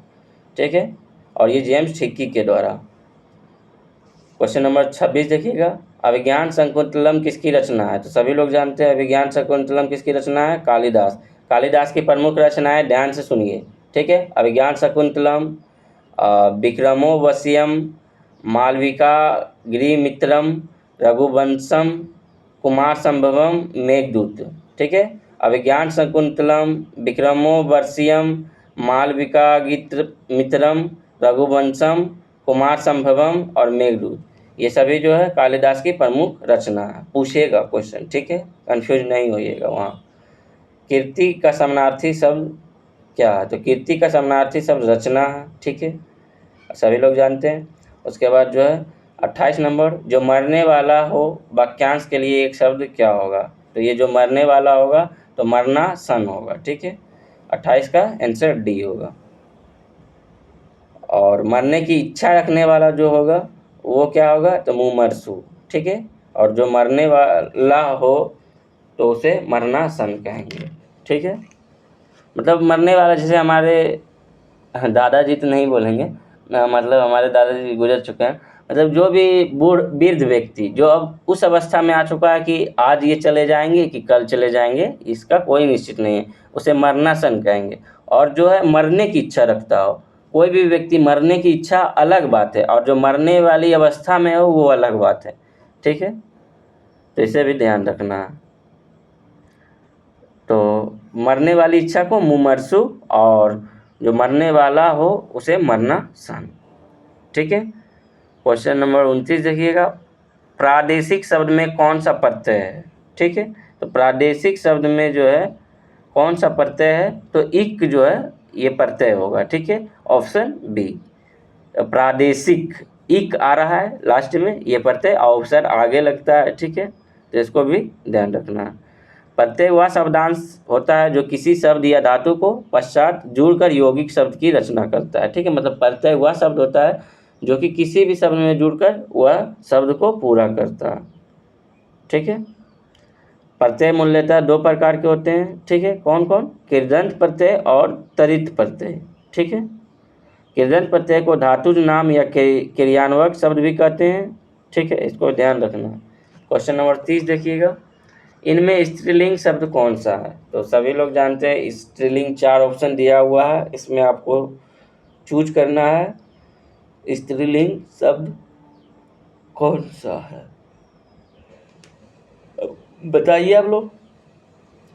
ठीक है। और ये जेम्स हिक्की के द्वारा। क्वेश्चन नंबर 26 देखिएगा, अभिज्ञान शकुंतलम किसकी रचना है, तो सभी लोग जानते हैं अभिज्ञान शकुंतलम किसकी रचना है, कालिदास। कालिदास की प्रमुख रचनाएं ध्यान से सुनिए, ठीक है। अभिज्ञान शकुंतलम, विक्रमोर्वशीयम, मालविका गृहमित्रम, रघुवंशम, कुमार संभवम, मेघदूत, ठीक है। अभिज्ञान शकुंतलम, विक्रमोर्वशीयम, मालविका मित्रम, रघुवंशम, कुमार संभवम और मेघदूत, ये सभी जो है कालिदास की प्रमुख रचना है। पूछेगा क्वेश्चन, ठीक है, कंफ्यूज नहीं होइएगा वहाँ। कीर्ति का समानार्थी शब्द क्या है, तो कीर्ति का समानार्थी शब्द रचना है, ठीक है, सभी लोग जानते हैं। उसके बाद जो है 28 नंबर, जो मरने वाला हो वाक्यांश के लिए एक शब्द क्या होगा, तो ये जो मरने वाला होगा तो मरना सन होगा, ठीक है। 28 का आंसर डी होगा। और मरने की इच्छा रखने वाला जो होगा वो क्या होगा, तो मुमरसू, ठीक है। और जो मरने वाला हो तो उसे मरना सन कहेंगे, ठीक है। मतलब मरने वाला, जैसे हमारे दादाजी तो नहीं बोलेंगे, मतलब हमारे दादाजी गुजर चुके हैं। मतलब जो भी वृद्ध व्यक्ति जो अब उस अवस्था में आ चुका है कि आज ये चले जाएंगे कि कल चले जाएंगे, इसका कोई निश्चित नहीं है, उसे मरनासन कहेंगे। और जो है मरने की इच्छा रखता हो, कोई भी व्यक्ति मरने की इच्छा अलग बात है, और जो मरने वाली अवस्था में हो वो अलग बात है। ठीक है, तो इसे भी ध्यान रखना है। तो मरने वाली इच्छा को मुमर्सु, और जो मरने वाला हो उसे मरनासन। ठीक है, क्वेश्चन नंबर 29 देखिएगा, प्रादेशिक शब्द में कौन सा प्रत्यय है। ठीक है, तो प्रादेशिक शब्द में जो है कौन सा प्रत्यय है, तो इक जो है ये प्रत्यय होगा। ठीक है, ऑप्शन बी प्रादेशिक, इक आ रहा है लास्ट में, ये प्रत्यय अवसर आगे लगता है। ठीक है, तो इसको भी ध्यान रखना है। प्रत्यय वह शब्दांश होता है जो किसी शब्द या धातु को पश्चात जुड़कर यौगिक शब्द की रचना करता है। ठीक है, मतलब प्रत्यय वह शब्द होता है जो कि किसी भी शब्द में जुड़कर वह शब्द को पूरा करता है। ठीक है, प्रत्यय मूल्यतः दो प्रकार के होते हैं। ठीक है, कौन कौन, कृदंत प्रत्यय और तरित प्रत्यय। ठीक है, कृदंत प्रत्यय को धातुज नाम या क्रियान्वयक शब्द भी कहते हैं। ठीक है, इसको ध्यान रखना। क्वेश्चन नंबर 30 देखिएगा, इनमें स्त्रीलिंग शब्द कौन सा है। तो सभी लोग जानते हैं स्त्रीलिंग 4 ऑप्शन दिया हुआ है, इसमें आपको चूज करना है स्त्रीलिंग शब्द कौन सा है, बताइए आप लोग।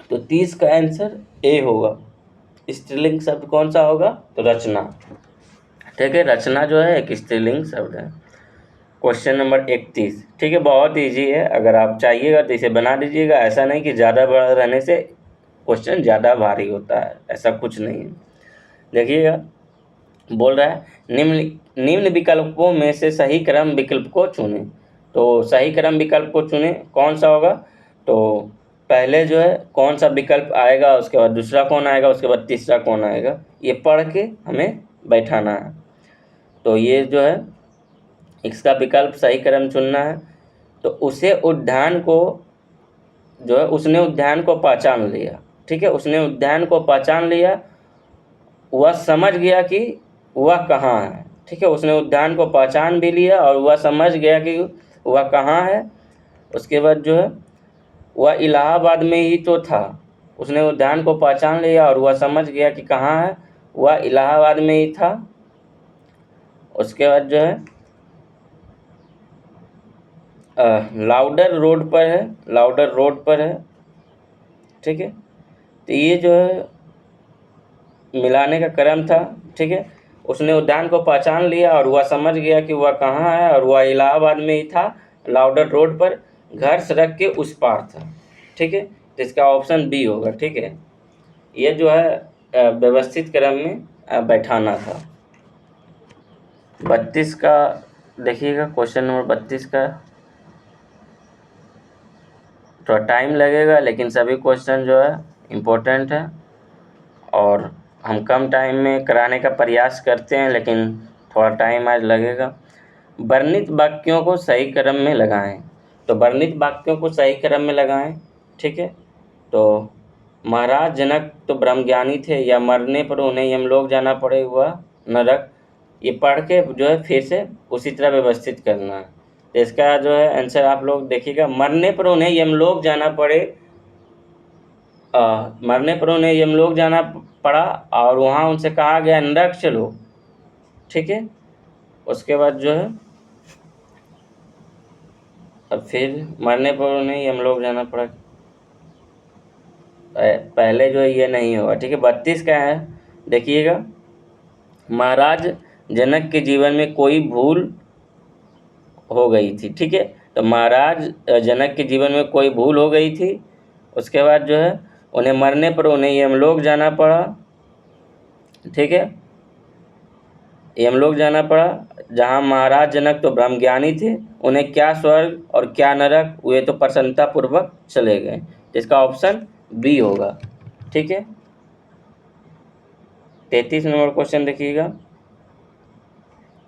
तो 30 का आंसर ए होगा। स्त्रीलिंग शब्द कौन सा होगा, तो रचना। ठीक है, रचना जो है एक स्त्रीलिंग शब्द है। क्वेश्चन नंबर 31, ठीक है, बहुत इजी है, अगर आप चाहिएगा तो इसे बना दीजिएगा। ऐसा नहीं कि ज़्यादा बड़ा रहने से क्वेश्चन ज़्यादा भारी होता है, ऐसा कुछ नहीं है। देखिएगा, बोल रहा है निम्न निम्न विकल्पों में से सही क्रम विकल्प को चुनें। तो सही क्रम विकल्प को चुनें, कौन सा होगा, तो पहले जो है कौन सा विकल्प आएगा, उसके बाद दूसरा कौन आएगा, उसके बाद तीसरा कौन आएगा, ये पढ़ के हमें बैठाना है। तो ये जो है इसका विकल्प सही क्रम चुनना है। तो उसे उद्यान को जो है उसने उद्यान को पहचान लिया। ठीक है, उसने उद्यान को पहचान लिया, वह समझ गया कि वह कहाँ है। ठीक है, उसने उद्यान को पहचान भी लिया और वह समझ गया कि वह कहाँ है। उसके बाद जो है वह इलाहाबाद में ही तो था। उसने उद्यान को पहचान लिया और वह समझ गया कि कहाँ है, वह इलाहाबाद में ही था। उसके बाद जो है लाउडर रोड पर है, लाउडर रोड पर है। ठीक है, तो ये जो है मिलाने का क्रम था। ठीक है, उसने उद्यान को पहचान लिया और वह समझ गया कि वह कहाँ है, और वह इलाहाबाद में ही था, लाउडर रोड पर, घर सड़क के उस पार था। ठीक है, तो इसका ऑप्शन बी होगा। ठीक है, ये जो है व्यवस्थित क्रम में बैठाना था। 32 का देखिएगा, क्वेश्चन नंबर 32 का थोड़ा टाइम लगेगा, लेकिन सभी क्वेश्चन जो है इम्पोर्टेंट है और हम कम टाइम में कराने का प्रयास करते हैं, लेकिन थोड़ा टाइम आज लगेगा। वर्णित वाक्यों को सही क्रम में लगाएं। तो वर्णित वाक्यों को सही क्रम में लगाएं। ठीक है, तो महाराज जनक तो ब्रह्मज्ञानी थे, या मरने पर उन्हें यमलोक जाना पड़े हुआ नरक, ये पढ़ के जो है फिर से उसी तरह व्यवस्थित करना है। तो इसका जो है आंसर आप लोग देखिएगा, मरने पर उन्हें यमलोक जाना पड़े, मरने पर उन्हें यमलोक जाना पड़ा और वहाँ उनसे कहा गया नरक चलो। ठीक है, उसके बाद जो है अब फिर मरने पर उन्हें यमलोक जाना पड़ा, पहले जो है ये नहीं होगा। ठीक है, 32 का है, देखिएगा, महाराज जनक के जीवन में कोई भूल हो गई थी। ठीक है, तो महाराज जनक के जीवन में कोई भूल हो गई थी। उसके बाद जो है उन्हें मरने पर उन्हें यमलोक जाना पड़ा। ठीक है, यमलोक जाना पड़ा, जहाँ महाराज जनक तो ब्रह्मज्ञानी थे, उन्हें क्या स्वर्ग और क्या नरक, वे तो प्रसन्नतापूर्वक चले गए। इसका ऑप्शन बी होगा। ठीक है, 33 नंबर क्वेश्चन देखिएगा,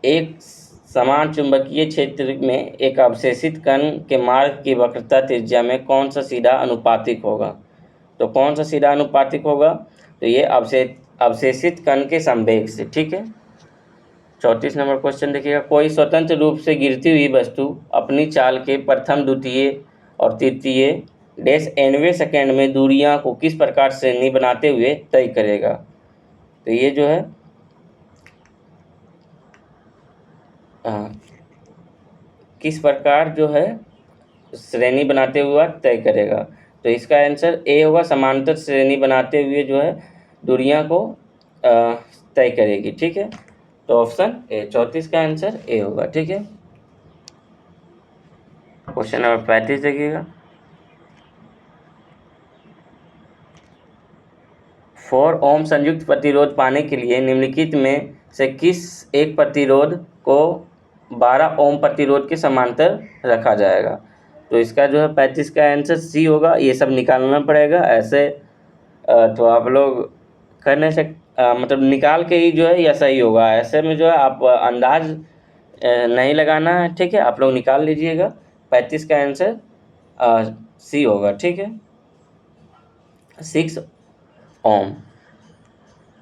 एक समान चुंबकीय क्षेत्र में एक अवशेषित कण के मार्ग की वक्रता त्रिज्या में कौन सा सीधा अनुपातिक होगा। तो कौन सा सीधा अनुपातिक होगा, तो ये अवशेषित कण के संवेग से। ठीक है। 34 नंबर क्वेश्चन देखिएगा, कोई स्वतंत्र रूप से गिरती हुई वस्तु अपनी चाल के प्रथम, द्वितीय और तृतीय डैश nवें सेकेंड में दूरियां को किस प्रकार श्रेणी बनाते हुए तय करेगा। तो ये जो है किस प्रकार जो है श्रेणी बनाते हुए तय करेगा। तो इसका आंसर ए होगा, समांतर श्रेणी बनाते हुए जो है दूरियां को तय करेगी। ठीक है। तो ऑप्शन ए 34 का आंसर ए होगा। ठीक है। क्वेश्चन नंबर 35 देखिएगा, 4 ओम संयुक्त प्रतिरोध पाने के लिए निम्नलिखित में से किस एक प्रतिरोध को 12 ओम प्रतिरोध के समांतर रखा जाएगा। तो इसका जो है 35 का आंसर सी होगा। ये सब निकालना पड़ेगा ऐसे, तो आप लोग करने से मतलब निकाल के ही जो है यह सही होगा। ऐसे में जो है आप अंदाज नहीं लगाना है। ठीक है। आप लोग निकाल लीजिएगा। 35 का आंसर सी होगा। ठीक है, 6 ओम।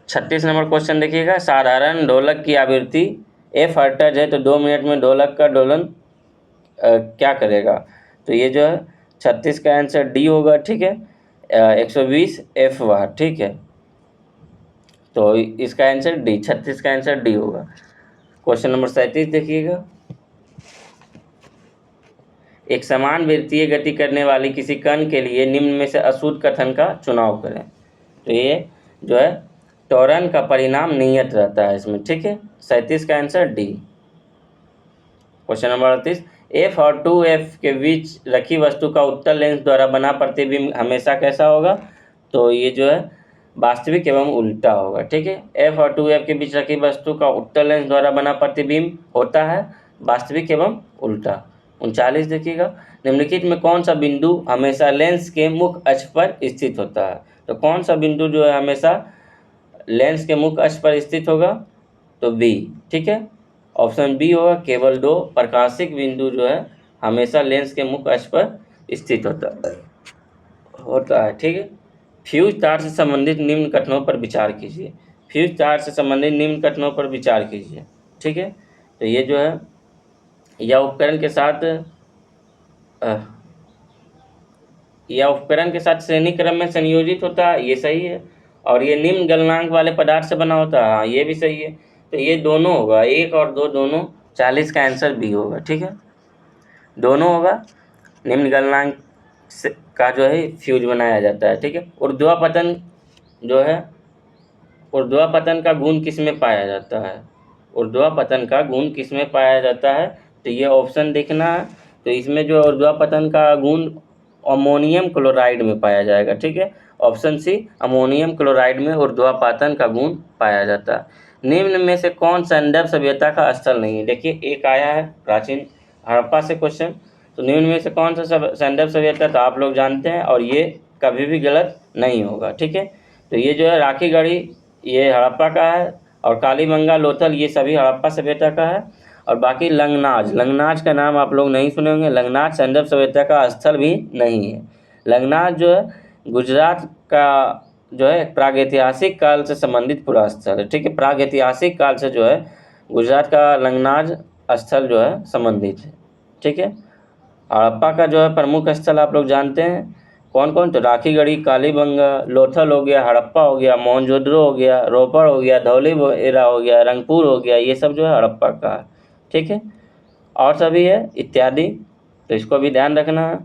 36 नंबर क्वेश्चन देखिएगा, साधारण ढोलक की आवृत्ति एफ हर्ट्ज है तो 2 मिनट में ढोलक का दोलन क्या करेगा। तो ये जो है 36 का आंसर डी होगा। ठीक है, 120 एफ बार। ठीक है, तो इसका आंसर डी, 36 का आंसर डी होगा। क्वेश्चन नंबर 37 देखिएगा, एक समान वृत्तीय गति करने वाली किसी कण के लिए निम्न में से अशुद्ध कथन का चुनाव करें। तो ये जो है त्वरण का परिणाम नियत रहता है इसमें। ठीक है, 37 का answer D. Question number 38, F और 2F के बीच रखी वस्तु का उत्तल लेंस द्वारा बना प्रतिबिंब हमेशा कैसा होगा। तो ये जो है वास्तविक एवं उल्टा होगा। ठीक है, एफ और 2F के बीच रखी वस्तु का उत्तल लेंस द्वारा बना प्रतिबिंब होता है वास्तविक एवं उल्टा। 39 देखिएगा, निम्नलिखित में कौन सा बिंदु हमेशा लेंस के मुख्य अक्ष पर स्थित होता है। तो कौन सा बिंदु जो है हमेशा लेंस के मुख्य अक्ष पर स्थित होगा। तो बी। ठीक है, ऑप्शन बी होगा, केवल 2 प्रकाशिक बिंदु जो है हमेशा लेंस के मुख्य अक्ष पर स्थित होता है। ठीक है, फ्यूज तार से संबंधित निम्न कथनों पर विचार कीजिए। फ्यूज तार से संबंधित निम्न कथनों पर विचार कीजिए। ठीक है, तो ये जो है यह उपकरण के साथ श्रेणी क्रम में संयोजित होता है, ये सही है। और ये निम्न गलनांक वाले पदार्थ से बना होता है, हाँ ये भी सही है। तो ये दोनों होगा, 1 और 2 दोनों। 40 का आंसर बी होगा। ठीक है, दोनों होगा। निम्न गलनांक का जो है फ्यूज बनाया जाता है। ठीक है, ऊर्ध्वापतन जो है, ऊर्ध्वापतन का गुण किस में पाया जाता है। ऊर्ध्वापतन का गुण किस में पाया जाता है। तो ये ऑप्शन देखना है। तो इसमें जो ऊर्ध्वापतन का गुण अमोनियम क्लोराइड में पाया जाएगा। ठीक है, ऑप्शन सी, अमोनियम क्लोराइड में ऊर्ध्वापतन का गुण पाया जाता है। निम्न में से कौन सैंडव सभ्यता का स्थल नहीं है। देखिए एक आया है प्राचीन हड़प्पा से क्वेश्चन, तो निम्न में से कौन सा सैंडव सभ्यता, तो आप लोग जानते हैं और ये कभी भी गलत नहीं होगा। ठीक है, तो ये जो है राखी गढ़ी ये हड़प्पा का है, और कालीबंगा लोथल ये सभी हड़प्पा सभ्यता का है। और बाकी लंगनाज का नाम आप लोग नहीं सुने होंगे। लंगनाज सैंडव सभ्यता का स्थल भी नहीं है। लंगनाज जो है गुजरात का जो है प्रागैतिहासिक काल से संबंधित पूरा स्थल है। ठीक है, प्रागैतिहासिक काल से जो है गुजरात का लंगनाज स्थल जो है संबंधित है। ठीक है, हड़प्पा का जो है प्रमुख स्थल आप लोग जानते हैं कौन कौन, तो राखीगढ़ी, कालीबंगा, लोथल हो गया, हड़प्पा हो गया, मोहनजोदड़ो हो गया, रोपड़ हो गया, धौलीगेरा हो गया, रंगपुर हो गया, ये सब जो है हड़प्पा का है। ठीक है, और सभी है इत्यादि, तो इसको भी ध्यान रखना है।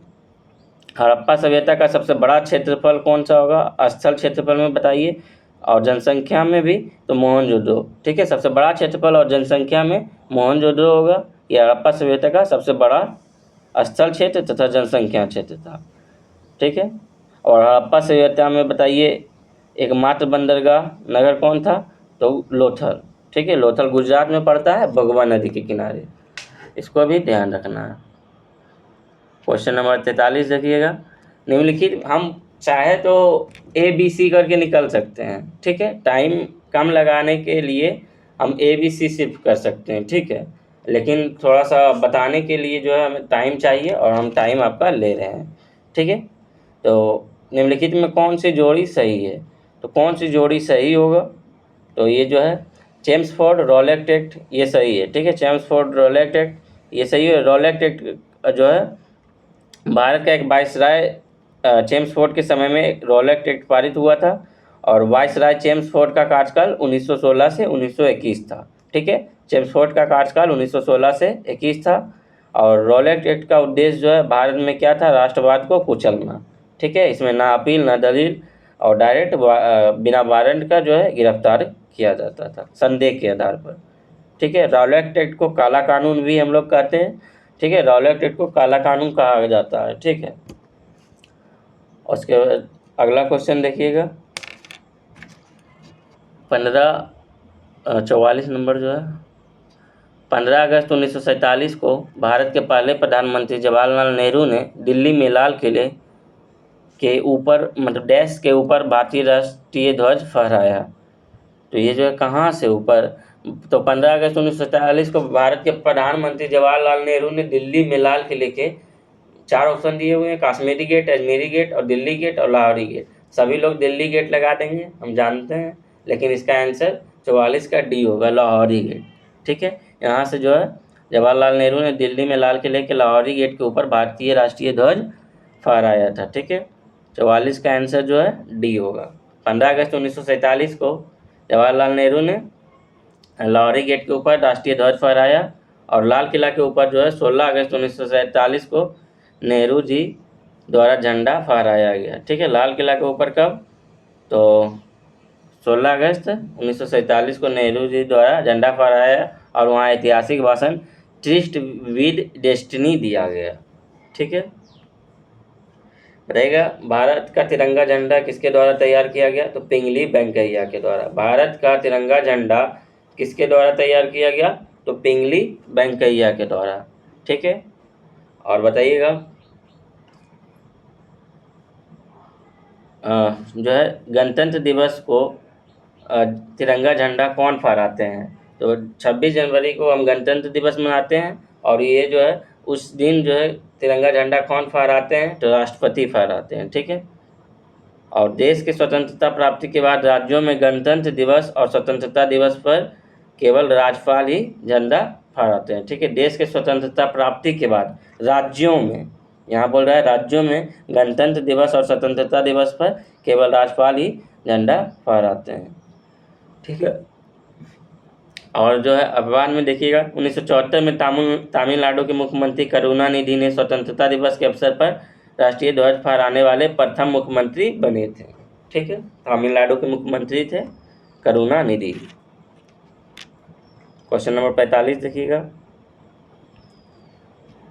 हड़प्पा सभ्यता का सबसे बड़ा क्षेत्रफल कौन सा होगा, स्थल क्षेत्रफल में बताइए, और जनसंख्या में भी तो मोहनजोदड़ो। ठीक है, सबसे बड़ा क्षेत्रफल और जनसंख्या में मोहनजोदड़ो होगा। यह हड़प्पा सभ्यता का सबसे बड़ा स्थल क्षेत्र तथा जनसंख्या क्षेत्र था। ठीक है, और हड़प्पा सभ्यता में बताइए एकमात्र बंदरगाह नगर कौन था, तो लोथल। ठीक है, लोथल गुजरात में पड़ता है भगवा नदी के किनारे, इसको भी ध्यान रखना है। क्वेश्चन नंबर 43 देखिएगा, निम्नलिखित हम चाहे तो ABC करके निकल सकते हैं। ठीक है, टाइम कम लगाने के लिए हम ABC सिर्फ कर सकते हैं। ठीक है, लेकिन थोड़ा सा बताने के लिए जो है हमें टाइम चाहिए, और हम टाइम आपका ले रहे हैं। ठीक है, तो निम्नलिखित में कौन सी जोड़ी सही है। तो कौन सी जोड़ी सही होगा, तो ये जो है चेम्सफोर्ड रॉलेट एक्ट ये सही है, ठीक है। चेम्सफोर्ड रॉलेट एक्ट ये सही है। रॉलेट एक्ट जो है भारत का एक वाइसराय चेम्सफोर्ड के समय में रॉलेट एक्ट पारित हुआ था, और वाइसराय चेम्सफोर्ड का कार्यकाल 1916 से 1921 था, ठीक है। चेम्सफोर्ड का कार्यकाल 1916 से 21 था, और रॉलेट एक्ट का उद्देश्य जो है भारत में क्या था, राष्ट्रवाद को कुचलना, ठीक है। इसमें ना अपील ना दलील और डायरेक्ट बिना वारंट का जो है गिरफ्तार किया जाता था संदेह के आधार पर, ठीक है। रॉलेट एक्ट को काला कानून भी हम लोग कहते हैं, ठीक है। रॉलेट एक्ट को काला कानून कहा जाता है, ठीक है। उसके बाद अगला क्वेश्चन देखिएगा 44 नंबर जो है 15 अगस्त 1947 को भारत के पहले प्रधानमंत्री जवाहरलाल नेहरू ने दिल्ली में लाल किले के ऊपर मतलब डैश के ऊपर भारतीय राष्ट्रीय ध्वज फहराया। तो ये जो है कहाँ से ऊपर, तो 15 अगस्त 1947 को भारत के प्रधानमंत्री जवाहरलाल नेहरू ने दिल्ली में लाल किले के 4 ऑप्शन दिए हुए हैं, कश्मीरी गेट, अजमेरी गेट और दिल्ली गेट और लाहौरी गेट। सभी लोग दिल्ली गेट लगा देंगे, हम जानते हैं, लेकिन इसका आंसर 44 का डी होगा, लाहौरी गेट, ठीक है। यहाँ से जो है जवाहरलाल नेहरू ने दिल्ली में लाल किले के लाहौरी गेट के ऊपर भारतीय राष्ट्रीय ध्वज फहराया था, ठीक है। 44 का आंसर जो है डी होगा। 15 अगस्त 1947 को जवाहरलाल नेहरू ने लाहौरी गेट के ऊपर राष्ट्रीय ध्वज फहराया, और लाल किला के ऊपर जो है 16 अगस्त 1947 को नेहरू जी द्वारा झंडा फहराया गया, ठीक है। लाल किला के ऊपर कब, तो 16 अगस्त 1947 को नेहरू जी द्वारा झंडा फहराया, और वहाँ ऐतिहासिक भाषण ट्रिस्ट विद डेस्टिनी दिया गया, ठीक है। रहेगा भारत का तिरंगा झंडा किसके द्वारा तैयार किया गया, तो पिंगली वेंकैया के द्वारा। भारत का तिरंगा झंडा किसके द्वारा तैयार किया गया, तो पिंगली वेंकैया के द्वारा, ठीक है। और बताइएगा जो है गणतंत्र दिवस को तिरंगा झंडा कौन फहराते हैं, तो 26 जनवरी को हम गणतंत्र दिवस मनाते हैं, और ये जो है उस दिन जो है तिरंगा झंडा कौन फहराते हैं, तो राष्ट्रपति फहराते हैं, ठीक है। और देश की स्वतंत्रता प्राप्ति के बाद राज्यों में गणतंत्र दिवस और स्वतंत्रता दिवस पर केवल राज्यपाल ही झंडा फहराते हैं, ठीक है। देश के स्वतंत्रता प्राप्ति के बाद राज्यों में, यहाँ बोल रहा है राज्यों में गणतंत्र दिवस और स्वतंत्रता दिवस पर केवल राज्यपाल ही झंडा फहराते हैं, ठीक है। और जो है अखबार में देखिएगा 1974 में तमिलनाडु के मुख्यमंत्री करुणानिधि ने स्वतंत्रता दिवस के अवसर पर राष्ट्रीय ध्वज फहराने वाले प्रथम मुख्यमंत्री बने थे, ठीक है। तमिलनाडु के मुख्यमंत्री थे करुणानिधि। क्वेश्चन नंबर 45 देखिएगा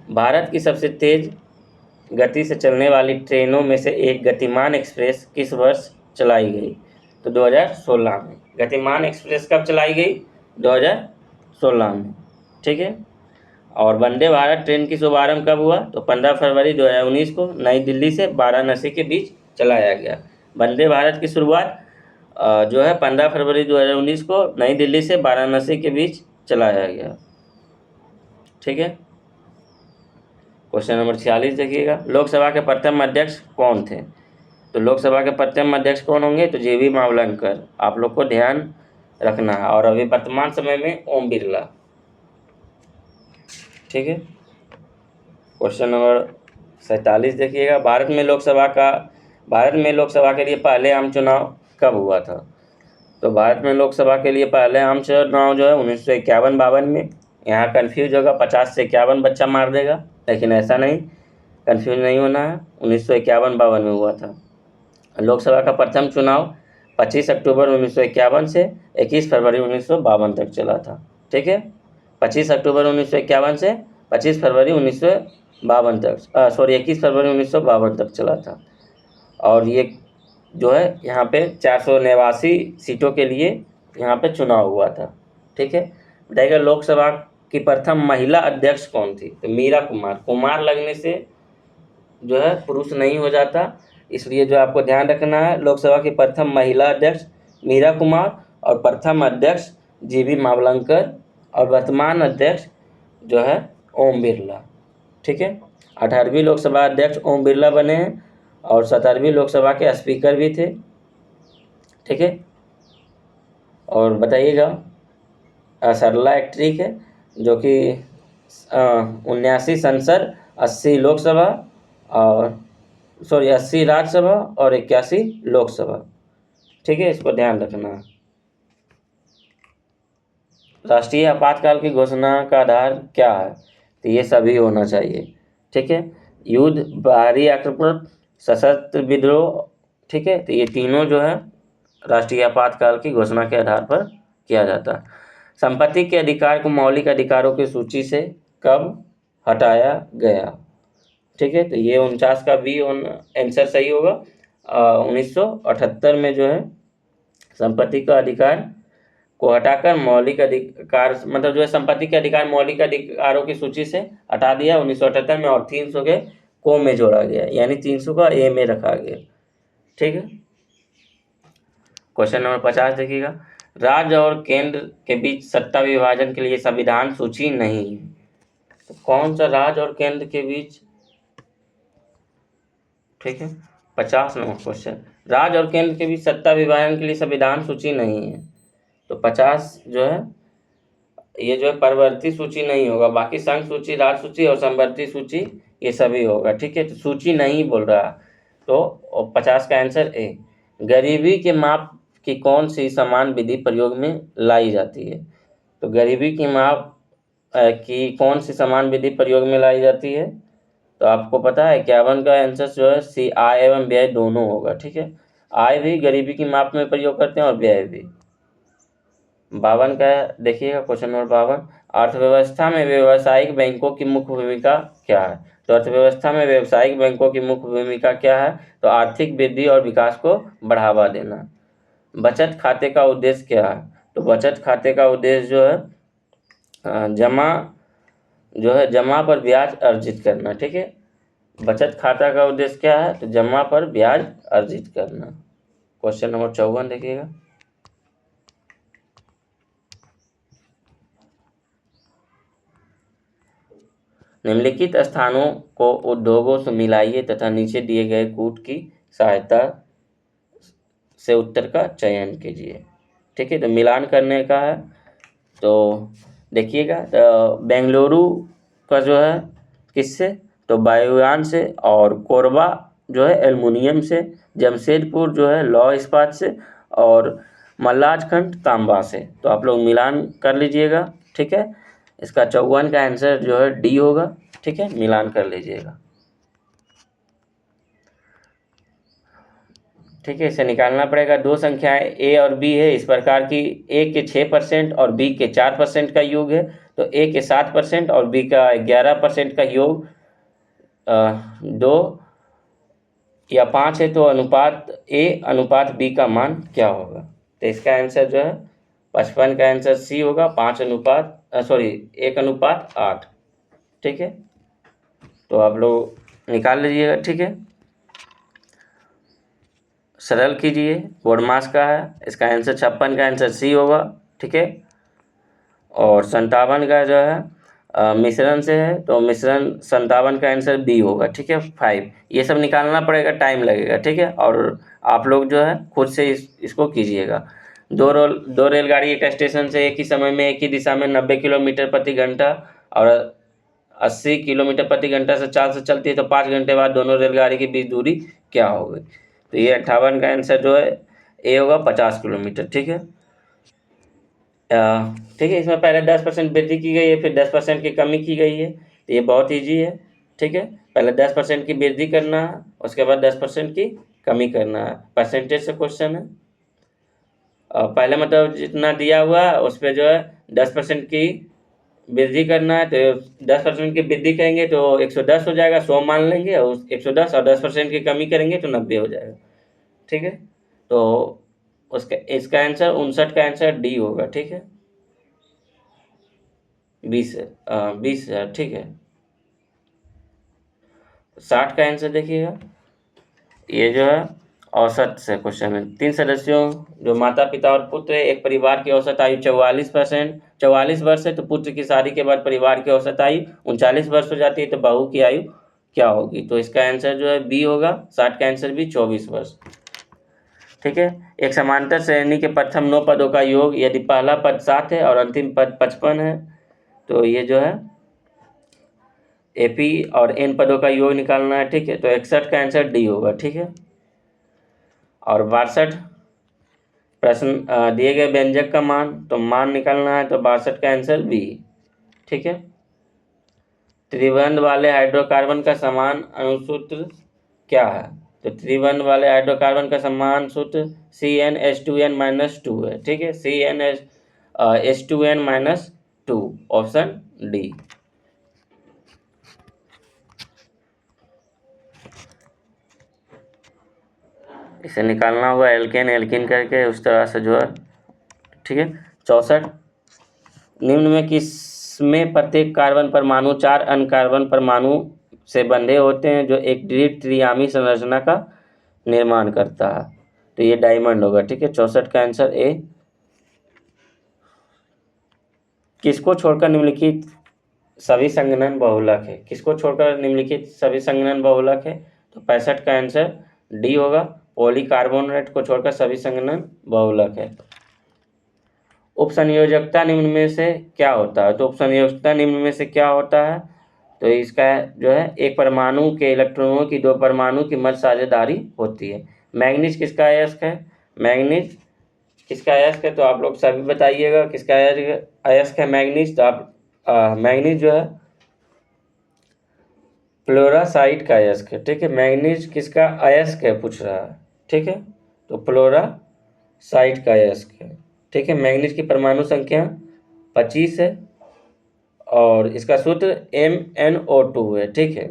भारत की सबसे तेज गति से चलने वाली ट्रेनों में से एक गतिमान एक्सप्रेस किस वर्ष चलाई गई, तो 2016 में। गतिमान एक्सप्रेस कब चलाई गई, 2016 में, ठीक है। और वंदे भारत ट्रेन की शुभारंभ कब हुआ, तो 15 फरवरी 2019 को नई दिल्ली से वाराणसी के बीच चलाया गया। वंदे भारत की शुरुआत जो है 15 फरवरी 2019 को नई दिल्ली से वाराणसी के बीच चलाया गया, ठीक है। क्वेश्चन नंबर 46 देखिएगा लोकसभा के प्रथम अध्यक्ष कौन थे, तो लोकसभा के प्रथम अध्यक्ष कौन होंगे, तो JV मावलंकर, आप लोग को ध्यान रखना है। और अभी वर्तमान समय में ओम बिरला, ठीक है। क्वेश्चन नंबर 47 देखिएगा भारत में लोकसभा के लिए पहले आम चुनाव कब हुआ था, तो भारत में लोकसभा के लिए पहले आम चुनाव जो है 1951-52 में। यहाँ कन्फ्यूज होगा, 50 से 51 बच्चा मार देगा, लेकिन ऐसा नहीं, कन्फ्यूज नहीं होना है, 1951-52 में हुआ था। लोकसभा का प्रथम चुनाव 25 अक्टूबर 1951 से 21 फरवरी 1952 तक चला था, ठीक है। 25 अक्टूबर 1951 से 25 फरवरी 1952 तक 21 फरवरी 1952 तक चला था। और ये जो है यहाँ पे 489 सीटों के लिए यहाँ पे चुनाव हुआ था, ठीक है। बताइएगा लोकसभा की प्रथम महिला अध्यक्ष कौन थी, तो मीरा कुमार। कुमार लगने से जो है पुरुष नहीं हो जाता, इसलिए जो आपको ध्यान रखना है लोकसभा की प्रथम महिला अध्यक्ष मीरा कुमार, और प्रथम अध्यक्ष JV मावलंकर, और वर्तमान अध्यक्ष जो है ओम बिरला, ठीक है। 18वीं लोकसभा अध्यक्ष ओम बिरला बने हैं, और 17वीं लोकसभा के स्पीकर भी थे, ठीक है। और बताइएगा। सरला एक ट्रिक है जो कि 79 संसद, 80 लोकसभा और 80 राज्यसभा और 81 लोकसभा। ठीक है, इसको ध्यान रखना। राष्ट्रीय आपातकाल की घोषणा का आधार क्या है? तो ये सभी होना चाहिए। ठीक है, युद्ध, बाहरी आक्रमण, सशस्त्र विद्रोह। ठीक है, तो ये तीनों जो है राष्ट्रीय आपातकाल की घोषणा के आधार पर किया जाता है। संपत्ति के अधिकार को मौलिक अधिकारों की सूची से कब हटाया गया? ठीक है, तो ये 49 का बी आंसर सही होगा। 1978 में जो है संपत्ति का अधिकार को हटाकर मौलिक अधिकार, मतलब जो है संपत्ति के अधिकार मौलिक अधिकारों की सूची से हटा दिया 1978 में, और 300 के को में जोड़ा गया, यानी 300 का ए में रखा गया। ठीक है, क्वेश्चन नंबर 50 देखिएगा। राज्य और केंद्र के बीच सत्ता विभाजन के लिए संविधान सूची नहीं है। तो कौन सा राज्य और केंद्र के बीच? ठीक है, 50 नंबर क्वेश्चन, राज्य और केंद्र के बीच सत्ता विभाजन के लिए संविधान सूची नहीं है। तो 50 जो है ये जो है परवर्ती सूची नहीं होगा, बाकी संघ सूची, राज्य सूची और समवर्ती सूची ये सभी होगा। ठीक है, तो सूची नहीं बोल रहा, तो 50 का आंसर ए। गरीबी के माप की कौन सी समान विधि प्रयोग में लाई जाती है? तो गरीबी की माप की कौन सी समान विधि प्रयोग में लाई जाती है? तो आपको पता है 51 का आंसर जो है सी, आय एवं व्यय दोनों होगा। ठीक है, आय भी गरीबी की माप में प्रयोग करते हैं और व्यय भी। 52 का देखिएगा, क्वेश्चन नंबर 52, अर्थव्यवस्था में व्यावसायिक बैंकों की मुख्य भूमिका क्या है? तो अर्थव्यवस्था में व्यावसायिक बैंकों की मुख्य भूमिका क्या है? तो आर्थिक वृद्धि और विकास को बढ़ावा देना। बचत खाते का उद्देश्य क्या है? तो बचत खाते का उद्देश्य जो है जमा पर ब्याज अर्जित करना। ठीक है, बचत खाता का उद्देश्य क्या है? तो जमा पर ब्याज अर्जित करना। क्वेश्चन नंबर 54 देखिएगा। निम्नलिखित स्थानों को उद्योगों से मिलाइए तथा नीचे दिए गए कूट की सहायता से उत्तर का चयन कीजिए। ठीक है, तो मिलान करने का है। तो देखिएगा, तो बेंगलुरु का जो है किससे? तो वायुयान से, और कोरबा जो है एल्युमिनियम से, जमशेदपुर जो है लौह इस्पात से, और मल्लाजखंड तांबा से। तो आप लोग मिलान कर लीजिएगा। ठीक है, इसका 54 का आंसर जो है डी होगा। ठीक है, मिलान कर लीजिएगा। ठीक है, इसे निकालना पड़ेगा। दो संख्याएं ए और बी है इस प्रकार की, ए के 6% और बी के 4% का योग है। तो ए के 7% और बी का 11% का योग 2 या 5 है, तो अनुपात ए अनुपात बी का मान क्या होगा? तो इसका आंसर जो है 55 का आंसर सी होगा, 1:8। ठीक है, तो आप लोग निकाल लीजिएगा। ठीक है, सरल कीजिए, बोर्ड मास का है, इसका आंसर 56 का आंसर सी होगा। ठीक है, और 57 का जो है मिश्रण से है, तो मिश्रण 57 का आंसर बी होगा। ठीक है, 5 ये सब निकालना पड़ेगा, टाइम लगेगा। ठीक है, और आप लोग जो है खुद से इसको कीजिएगा। दो रेलगाड़ी एक स्टेशन से एक ही समय में एक ही दिशा में 90 किलोमीटर प्रति घंटा और 80 किलोमीटर प्रति घंटा से चाल से चलती है, तो 5 घंटे बाद दोनों रेलगाड़ी के बीच दूरी क्या होगी? तो ये 58 का आंसर जो है ए होगा, 50 किलोमीटर। ठीक है, ठीक है, इसमें पहले 10% वृद्धि की गई है, फिर 10% की कमी की गई है। तो ये बहुत ईजी है। ठीक है, पहले 10% की वृद्धि करना है, उसके बाद 10% की कमी करना है। परसेंटेज से क्वेश्चन है। पहले मतलब जितना दिया हुआ है उस पर जो है 10% की वृद्धि करना है, तो 10% की वृद्धि करेंगे तो 110 हो जाएगा, 100 मान लेंगे, और 110 और 10% की कमी करेंगे तो 90 हो जाएगा। ठीक है, तो उसका इसका आंसर 59 का आंसर डी होगा। ठीक है, 20,000। ठीक है, 60 का आंसर देखिएगा। ये जो है औसत से क्वेश्चन है। 3 सदस्यों जो माता पिता और पुत्र है, एक परिवार की औसत आयु 44 वर्ष है, तो पुत्र की शादी के बाद परिवार की औसत आयु 39 वर्ष हो जाती है, तो बहू की आयु क्या होगी? तो इसका आंसर जो है बी होगा, 60 का आंसर भी 24 वर्ष। ठीक है। एक समांतर श्रेणी के प्रथम 9 पदों का योग यदि पहला पद 7 है और अंतिम पद 55 है तो ये जो है AP और N पदों का योग निकालना है, ठीक है। तो 61 का आंसर D होगा, ठीक है। और 62 प्रश्न दिए गए व्यंजक का मान, तो मान निकालना है, तो 62 का आंसर B, ठीक है। त्रिबंध वाले हाइड्रोकार्बन का समान अणुसूत्र क्या है? तो त्रिबंध वाले हाइड्रोकार्बन का समान सूत्र CnH2n-2 है, ठीक है। CnH2n-2, option D। इसे निकालना होगा एल्केन एल्किन करके उस तरह से जो है, ठीक है। 64 निम्न में किसमें प्रत्येक कार्बन परमाणु 4 अन्य कार्बन परमाणु से बंधे होते हैं जो एक दृढ़ त्रिआमी संरचना का निर्माण करता है? तो ये डायमंड होगा, ठीक है। 64 का आंसर A। किसको छोड़कर निम्नलिखित सभी संघनन बहुलक है? किसको छोड़कर निम्नलिखित सभी संघनन बहुलक है? तो 65 का आंसर D होगा। पॉलीकार्बोनेट को छोड़कर सभी संघनन बहुलक है। उपसंयोजकता निम्न में से क्या होता है? तो उपसंयोजकता निम्न में से क्या होता है? तो इसका जो है एक परमाणु के इलेक्ट्रॉनों की 2 परमाणु की मध्य साझेदारी होती है। मैग्नीज किसका अयस्क है? मैग्नीज किसका अयस्क है? तो आप लोग सभी बताइएगा किसका अयस्क है मैग्नीज। तो आप मैग्नीज जो है फ्लोरासाइट का अयस्क है, ठीक है। मैग्नीज किसका अयस्क है पूछ रहा है, ठीक है। तो फ्लोरासाइट का अयस्क है, ठीक है। मैग्नीज की परमाणु संख्या 25 है और इसका सूत्र MnO2 है, ठीक है।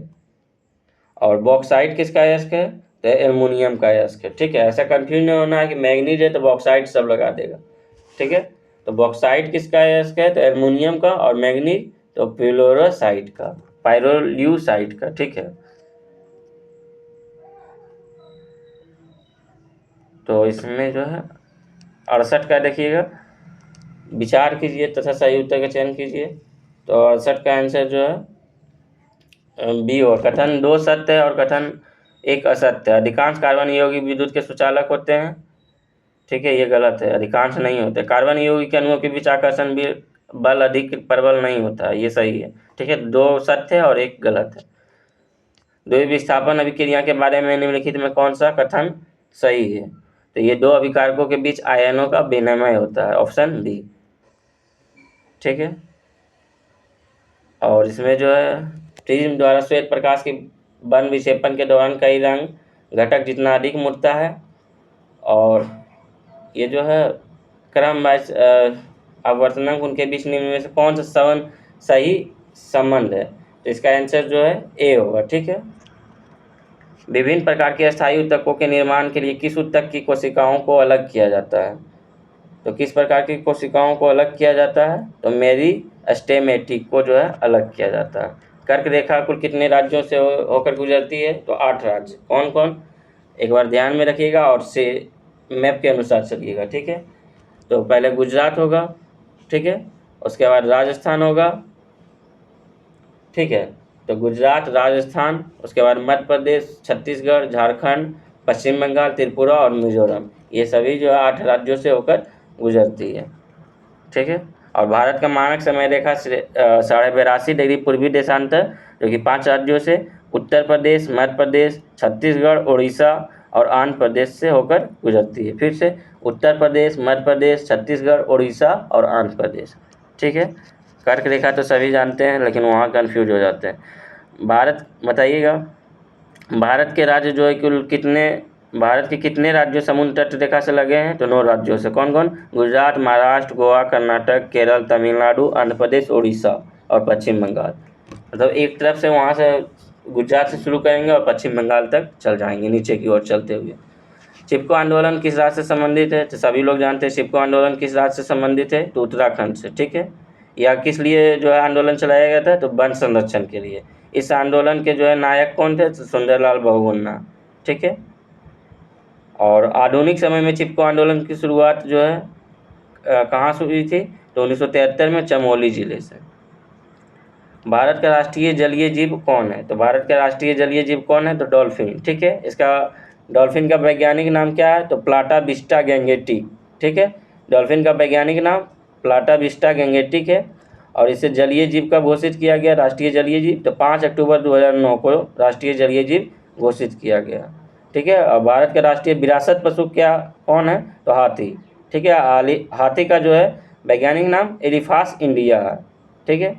और बॉक्साइट किसका अयस्क है? तो एल्युमिनियम का अयस्क है, ठीक है। ऐसा कंफ्यूज नहीं होना है कि मैग्नीज है तो बॉक्साइट सब लगा देगा, ठीक है। तो बॉक्साइट किसका अयस्क है? तो एल्युमिनियम का। और मैग्नीज तो फ्लोरासाइट का, पाइरोल्यूसाइट का, ठीक है। तो इसमें जो है 68 का देखिएगा, विचार कीजिए तथा सही उत्तर का चयन कीजिए। तो 68 का आंसर जो है B हो। कथन 2 सत्य है और कथन 1 असत्य है। अधिकांश कार्बन यौगिक विद्युत के सुचालक होते हैं, ठीक है। ये गलत है, अधिकांश नहीं होते। कार्बन यौगिक के अणुओं के बीच आकर्षण बल अधिक प्रबल नहीं होता है, ये सही है, ठीक है। 2 सत्य है और 1 गलत है। द्वि विस्थापन अभिक्रिया के बारे में निम्नलिखित में कौन सा कथन सही है? तो ये 2 अभिकारकों के बीच आयनों का विनिमय होता है, ऑप्शन D, ठीक है। और इसमें जो है प्रिज्म द्वारा श्वेत प्रकाश की वन विक्षेपण के दौरान कई रंग घटक जितना अधिक मुड़ता है, और ये जो है क्रम वाइज अपवर्तनांक उनके बीच निम्न में से कौन सा सही संबंध है? तो इसका आंसर जो है A होगा, ठीक है। विभिन्न प्रकार के अस्थायी ऊतकों के निर्माण के लिए किस ऊतक की कोशिकाओं को अलग किया जाता है? तो किस प्रकार की कोशिकाओं को अलग किया जाता है? तो मेरिस्टेमेटिक को जो है अलग किया जाता है। कर्क रेखा कुल कितने राज्यों से होकर गुजरती है? तो 8 राज्य। कौन कौन? एक बार ध्यान में रखिएगा और से मैप के अनुसार चलिएगा, ठीक है। तो पहले गुजरात होगा, ठीक है। उसके बाद राजस्थान होगा, ठीक है। तो गुजरात, राजस्थान, उसके बाद मध्य प्रदेश, छत्तीसगढ़, झारखंड, पश्चिम बंगाल, त्रिपुरा और मिजोरम, ये सभी जो है 8 राज्यों से होकर गुजरती है, ठीक है। और भारत का मानक समय रेखा 82.5 डिग्री पूर्वी देशांतर, जो कि 5 राज्यों से उत्तर प्रदेश, मध्य प्रदेश, छत्तीसगढ़, उड़ीसा और आंध्र प्रदेश से होकर गुजरती है। फिर से उत्तर प्रदेश, मध्य प्रदेश, छत्तीसगढ़, उड़ीसा और आंध्र प्रदेश, ठीक है। कर्क रेखा तो सभी जानते हैं लेकिन वहाँ कन्फ्यूज हो जाते हैं। भारत बताइएगा, भारत के राज्य जो है कुल कितने, भारत के कितने राज्यों समुद्र तट रेखा से लगे हैं? तो 9 राज्यों से। कौन कौन? गुजरात, महाराष्ट्र, गोवा, कर्नाटक, केरल, तमिलनाडु, आंध्र प्रदेश, उड़ीसा और पश्चिम बंगाल। मतलब एक तरफ से वहाँ से गुजरात से शुरू करेंगे और पश्चिम बंगाल तक चल जाएंगे नीचे की ओर चलते हुए। चिपको आंदोलन किस राज्य से संबंधित है? तो सभी लोग जानते हैं चिपको आंदोलन किस राज्य से संबंधित है? तो उत्तराखंड से, ठीक है। या किस लिए जो है आंदोलन चलाया गया था? तो वन संरक्षण के लिए। इस आंदोलन के जो है नायक कौन थे? तो सुंदरलाल बहुगुणा, ठीक है। और आधुनिक समय में चिपको आंदोलन की शुरुआत जो है कहाँ से हुई थी? तो 1973 में चमोली जिले से। भारत का राष्ट्रीय जलीय जीव कौन है? तो भारत का राष्ट्रीय जलीय जीव कौन है? तो डॉल्फिन, ठीक है। इसका डॉल्फिन का वैज्ञानिक नाम क्या है? तो प्लाटा विस्टा गैंगेटिक। ठीक है, डॉल्फिन का वैज्ञानिक नाम प्लाटा विस्टा गैंगेटिक है। और इसे जलीय जीव कब घोषित किया गया, राष्ट्रीय जलीय जीव? तो 5 अक्टूबर 2009 को राष्ट्रीय जलीय जीव घोषित किया गया। ठीक है, और भारत का राष्ट्रीय विरासत पशु क्या कौन है? तो हाथी। ठीक है, हाथी का जो है वैज्ञानिक नाम एलिफास इंडिया है। ठीक है,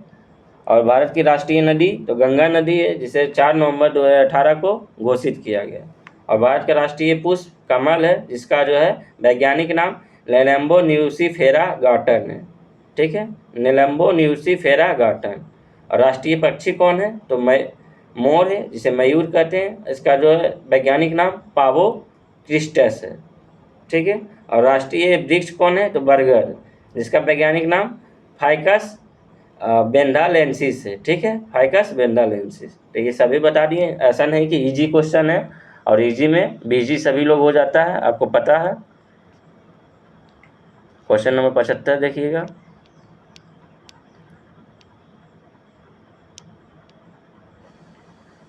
और भारत की राष्ट्रीय नदी तो गंगा नदी है, जिसे 4 नवंबर 2018 को घोषित किया गया। और भारत का राष्ट्रीय पुष्प कमल है, जिसका जो है वैज्ञानिक नाम नेलम्बो न्यूसिफेरा गार्टन है। ठीक है, नेलम्बो न्यूसिफेरा गार्टन। और राष्ट्रीय पक्षी कौन है? तो मोर है, जिसे मयूर कहते हैं। इसका जो है वैज्ञानिक नाम पावो क्रिस्टस है। ठीक है, और राष्ट्रीय वृक्ष कौन है? तो बरगद, जिसका वैज्ञानिक नाम फाइकस बेंडालेंसिस है। ठीक है, फाइकस बेंडालेंसिस। तो ये सभी बता दिए। ऐसा नहीं कि इजी क्वेश्चन है, और इजी में बीजी सभी लोग हो जाता है, आपको पता है। क्वेश्चन नंबर 75 देखिएगा।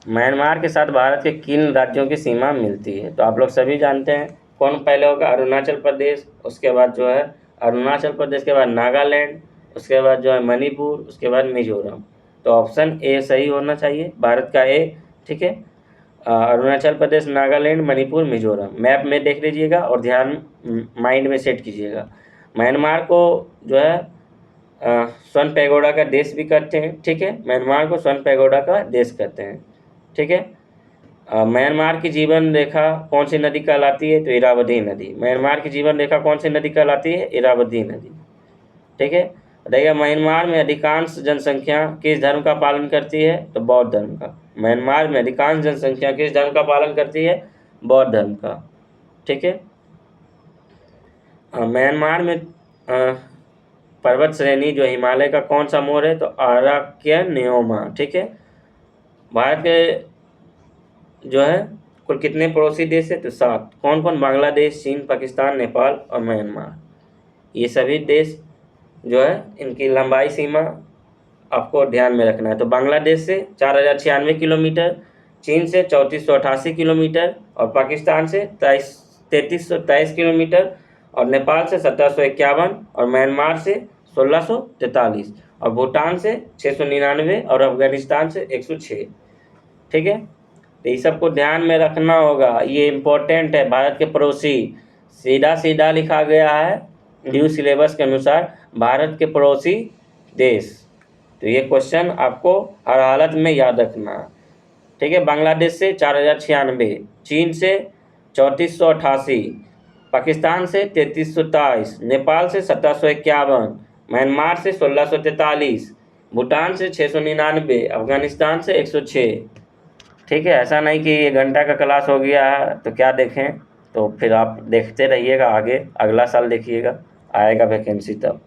म्यांमार के साथ भारत के किन राज्यों की सीमा मिलती है? तो आप लोग सभी जानते हैं। कौन पहले होगा? अरुणाचल प्रदेश, उसके बाद जो है अरुणाचल प्रदेश के बाद नागालैंड, उसके बाद जो है मणिपुर, उसके बाद मिजोरम। तो ऑप्शन ए सही होना चाहिए, भारत का ए। ठीक है, अरुणाचल प्रदेश, नागालैंड, मणिपुर, मिजोरम। मैप में देख लीजिएगा और ध्यान माइंड में सेट कीजिएगा। म्यांमार को जो है स्वर्ण पैगोडा का देश भी कहते हैं। ठीक है, म्यांमार को स्वर्ण पैगोडा का देश कहते हैं। ठीक है, म्यांमार की जीवन रेखा कौन सी नदी कहलाती है? तो इरावदी नदी। म्यांमार की जीवन रेखा कौन सी नदी कहलाती है? इरावदी नदी। ठीक है, बताइए म्यांमार में अधिकांश जनसंख्या किस धर्म का पालन करती है? तो बौद्ध धर्म का। म्यांमार में अधिकांश जनसंख्या किस धर्म का पालन करती है? बौद्ध धर्म का। ठीक है, म्यांमार में पर्वत श्रेणी जो हिमालय का कौन सा मोर है? तो अराक्यानियोमा। ठीक है, भारत के जो है कुल कितने पड़ोसी देश है? तो 7। कौन कौन? बांग्लादेश, चीन, पाकिस्तान, नेपाल और म्यांमार। ये सभी देश जो है इनकी लंबाई सीमा आपको ध्यान में रखना है। तो बांग्लादेश से 4096 किलोमीटर, चीन से 3488 किलोमीटर, और पाकिस्तान से 3323 किलोमीटर, और नेपाल से 1751, और म्यांमार से 1643, और भूटान से 699, और अफगानिस्तान से 106। ठीक है, तो ये सबको ध्यान में रखना होगा, ये इम्पोर्टेंट है। भारत के पड़ोसी सीधा सीधा लिखा गया है न्यू सिलेबस के अनुसार, भारत के पड़ोसी देश। तो ये क्वेश्चन आपको हर हालत में याद रखना। ठीक है, बांग्लादेश से 4096, चीन से 3488, पाकिस्तान से 3323, नेपाल से 1751, म्यांमार से 1643, भूटान से 699, अफगानिस्तान से 106। ठीक है, ऐसा नहीं कि ये घंटा का क्लास हो गया है तो क्या देखें, तो फिर आप देखते रहिएगा आगे, अगला साल देखिएगा, आएगा वैकेंसी तब।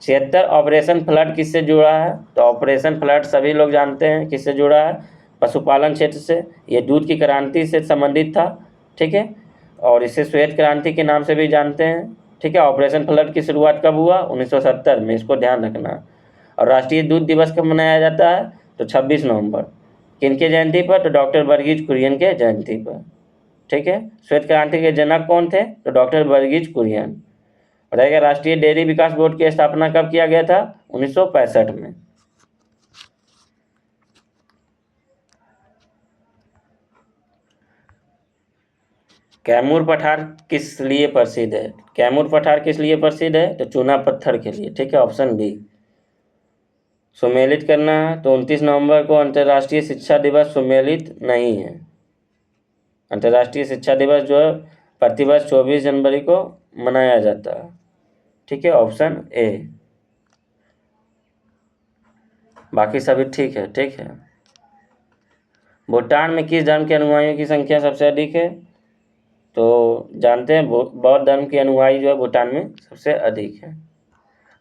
76 ऑपरेशन फ्लड किससे जुड़ा है? तो ऑपरेशन फ्लड सभी लोग जानते हैं किससे जुड़ा है? पशुपालन क्षेत्र से। ये दूध की क्रांति से संबंधित था। ठीक है, और इसे श्वेत क्रांति के नाम से भी जानते हैं। ठीक है, ऑपरेशन फ्लड की शुरुआत कब हुआ? 1970 में, इसको ध्यान रखना। और राष्ट्रीय दूध दिवस कब मनाया जाता है? तो 26 नवंबर। किनके जयंती पर? तो डॉक्टर वर्गीज कुरियन के जयंती पर। ठीक है, श्वेत क्रांति के जनक कौन थे? तो डॉक्टर वर्गीज कुरियन। बताइएगा राष्ट्रीय डेयरी विकास बोर्ड की स्थापना कब किया गया था? 1965 में। कैमूर पठार किस लिए प्रसिद्ध है? कैमूर पठार किस लिए प्रसिद्ध है? तो चूना पत्थर के लिए। ठीक है, ऑप्शन बी। सुमेलित करना है तो 29 नवंबर को अंतर्राष्ट्रीय शिक्षा दिवस सुमेलित नहीं है। अंतर्राष्ट्रीय शिक्षा दिवस जो है प्रतिवर्ष 24 जनवरी को मनाया जाता है। ठीक है, ऑप्शन ए। बाकी सभी ठीक है। ठीक है, भूटान में किस धर्म के अनुयायियों की संख्या सबसे अधिक है? तो जानते हैं बौद्ध धर्म के अनुयायी जो है भूटान में सबसे अधिक है।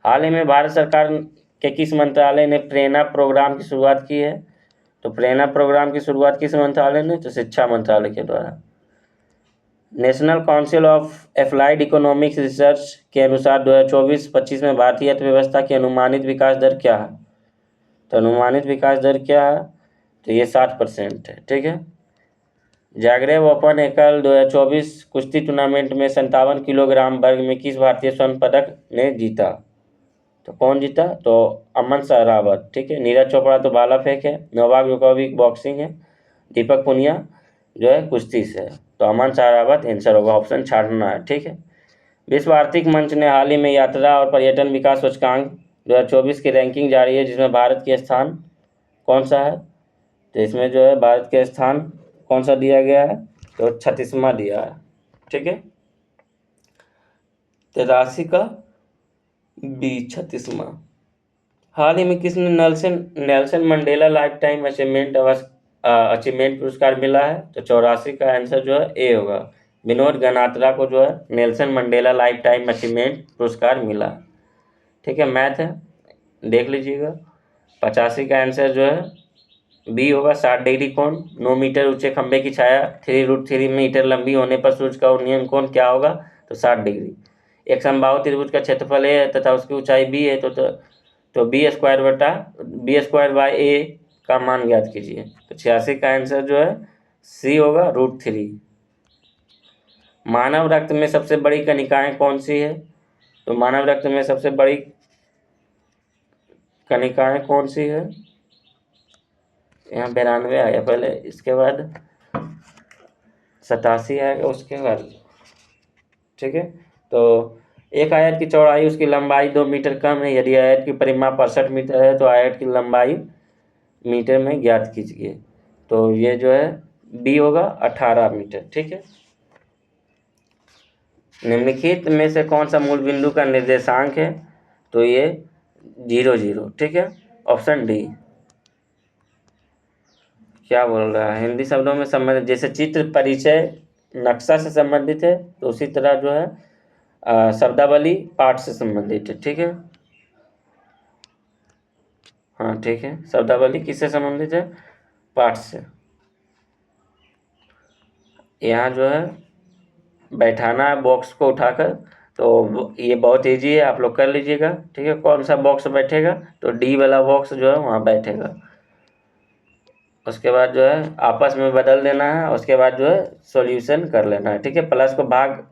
हाल ही में भारत सरकार के किस मंत्रालय ने प्रेरणा प्रोग्राम की शुरुआत की है? तो प्रेरणा प्रोग्राम की शुरुआत किस मंत्रालय ने? तो शिक्षा मंत्रालय के द्वारा। National council of applied economics research के अनुसार 2024-25 में भारतीय अर्थव्यवस्था की अनुमानित विकास दर क्या है? तो अनुमानित विकास दर क्या है? तो ये 7% है। ठीक है, जाग्रेब ओपन एकल 2024 कुश्ती टूर्नामेंट में 57 किलोग्राम वर्ग में किस भारतीय स्वर्ण पदक ने जीता? तो कौन जीता? तो अमन सहरावत। ठीक है। नीरज चोपड़ा तो भाला फेंक है, नोवाक जोकोविक बॉक्सिंग है, दीपक पुनिया जो है कुश्ती से है। तो अमन सहरावत आंसर होगा, ऑप्शन छाड़ना है। ठीक है। विश्व आर्थिक मंच ने हाल ही में यात्रा और पर्यटन विकास सूचकांक 2024 की रैंकिंग जारी है, जिसमें भारत के स्थान कौन सा है? तो इसमें जो है भारत के स्थान कौन सा दिया गया है? तो 36वां दिया है। ठीक है। 83 का बी 36वां। हाल ही में किसने Nelson Nelson Mandela life time achievement पुरस्कार मिला है? तो 84 का आंसर जो है ए होगा। विनोद गनात्रा को जो है Nelson Mandela life time achievement पुरस्कार मिला। ठीक है। मैथ है, देख लीजिएगा। 85 का आंसर जो है बी होगा। 60 डिग्री कोण, 9 मीटर ऊंचे खंभे की छाया 3√3 मीटर लंबी होने पर सूर्य का उन्नयन कोण क्या होगा? तो 60 डिग्री। एक समबाहु त्रिभुज का क्षेत्रफल ए है तथा उसकी ऊंचाई बी है, तो बी स्क्वायर बाय ए का मान ज्ञात कीजिए। तो 86 का आंसर जो है सी होगा, √3। मानव रक्त में सबसे बड़ी कणिकाएं कौन सी है? तो मानव रक्त में सबसे बड़ी कणिकाएं कौन सी है? यहाँ 92 आया पहले, इसके बाद 87 आएगा उसके बाद। ठीक है। तो एक आयत की चौड़ाई उसकी लंबाई 2 मीटर कम है। यदि आयत की परिमाप 65 मीटर है तो आयत की लंबाई मीटर में ज्ञात कीजिए। तो ये जो है बी होगा, 18 मीटर। ठीक है। निम्नलिखित में से कौन सा मूल बिंदु का निर्देशांक है? तो ये 0 0। ठीक है। Option D. क्या बोल रहा है? हिंदी शब्दों में संबंधित, जैसे चित्र परिचय नक्शा से संबंधित है, तो उसी तरह जो है शब्दावली पाठ से संबंधित है। ठीक है। हाँ ठीक है। शब्दावली किससे संबंधित है? पाठ से। यहाँ जो है बैठाना है बॉक्स को उठाकर, तो ये बहुत ईजी है, आप लोग कर लीजिएगा। ठीक है। कौन सा बॉक्स बैठेगा? तो डी वाला बॉक्स जो है वहाँ बैठेगा। उसके बाद जो है आपस में बदल देना है, उसके बाद जो है सॉल्यूशन कर लेना है। ठीक है। प्लस को भाग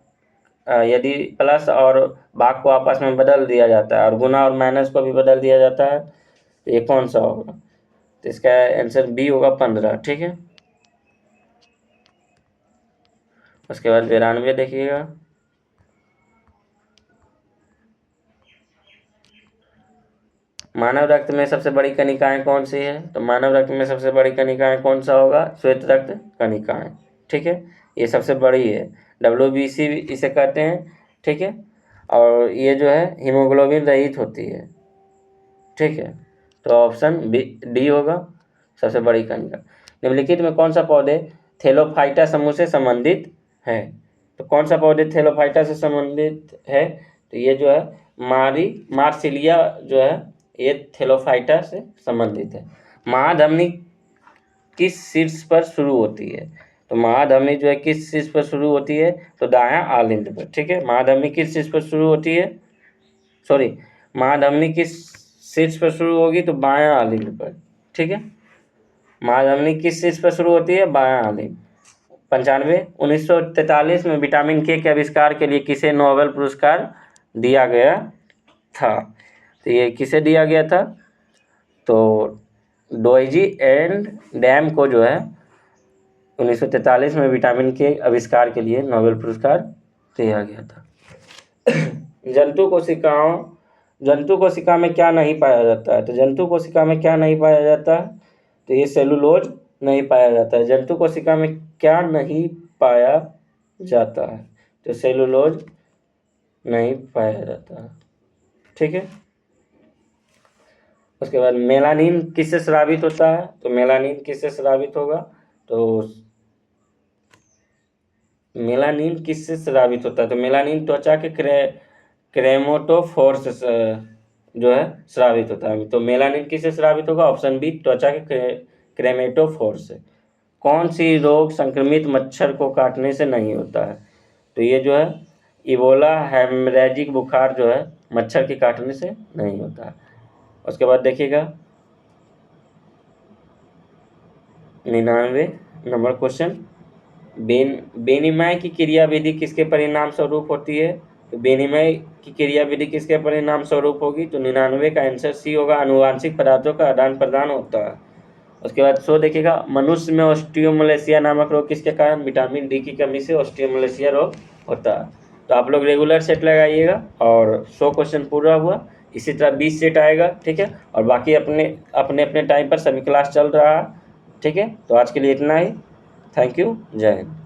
यदि प्लस और भाग को आपस में बदल दिया जाता है और गुना और माइनस को भी बदल दिया जाता है, तो ये कौन सा होगा? तो इसका आंसर बी होगा, 15। ठीक है। उसके बाद 92 देखिएगा। मानव रक्त में सबसे बड़ी कणिकाएं कौन सी है? तो मानव रक्त में सबसे बड़ी कणिकाएं कौन सा होगा? श्वेत रक्त कणिकाएं। ठीक है। ये सबसे बड़ी है, WBC इसे कहते हैं। ठीक है। और ये जो है हीमोग्लोबिन रहित होती है। ठीक है। तो ऑप्शन डी होगा, सबसे बड़ी कणिका। निम्नलिखित में कौन सा पौधे थेलोफाइटा समूह से संबंधित है? तो कौन सा पौधे थेलोफाइटा से संबंधित है? तो ये जो है मार्सिलिया जो है ये थेलोफाइटा से संबंधित है। महाधमनी किस शीर्ष पर शुरू होती है? तो महाधमनी जो है किस शीर्ष पर शुरू होती है? तो दायां आलिंद पर। ठीक है। महाधमनी किस शीर्ष पर शुरू होती है? सॉरी, महाधमनी किस शीर्ष पर शुरू होगी? तो बायां आलिंद पर। ठीक है। महाधमनी किस शीर्ष पर शुरू होती है? बायां आलिंद। 95। 1943 में विटामिन के आविष्कार के लिए किसे नोबेल पुरस्कार दिया गया था? तो ये किसे दिया गया था? तो डोइजी एंड डैम को जो है 1943 में विटामिन के आविष्कार के लिए नोबेल पुरस्कार दिया गया था। जंतु कोशिका में क्या नहीं पाया जाता है? तो जंतु कोशिका में क्या नहीं पाया जाता है? तो ये सेलुलोज नहीं पाया जाता है। जंतु कोशिका में क्या नहीं पाया जाता है? तो सेलुलोज नहीं पाया जाता है। ठीक है। उसके बाद मेलानिन किससे स्रावित होता है? तो मेलानिन किससे स्रावित होगा? तो मेलानिन किससे स्रावित होता है? तो मेलानिन त्वचा के क्रेमेटोफोर से जो है स्रावित होता है। तो मेलानिन किससे स्रावित होगा? ऑप्शन बी, त्वचा के क्रेमेटोफोर से। कौन सी रोग संक्रमित मच्छर को काटने से नहीं होता है? तो ये जो है इबोला हेमरेजिक बुखार जो है मच्छर के काटने से नहीं होता है। उसके बाद देखिएगा 99 नंबर क्वेश्चन। विनिमय की क्रियाविधि किसके परिणाम स्वरूप होती है? तो विनिमय की क्रियाविधि किसके परिणाम स्वरूप होगी? तो 99 का आंसर सी होगा, आनुवांशिक पदार्थों का आदान प्रदान होता है। उसके बाद देखिएगा, मनुष्य में ऑस्टियोमलेशिया नामक रोग किसके कारण? विटामिन डी की कमी से ऑस्टियोमलेशिया रोग होता है। तो आप लोग रेगुलर सेट लगाइएगा और 100 क्वेश्चन पूरा हुआ। इसी तरह 20 सेट आएगा, ठीक है। और बाकी अपने अपने टाइम पर सभी क्लास चल रहा है, ठीक है। तो आज के लिए इतना ही। थैंक यू, जय हिंद।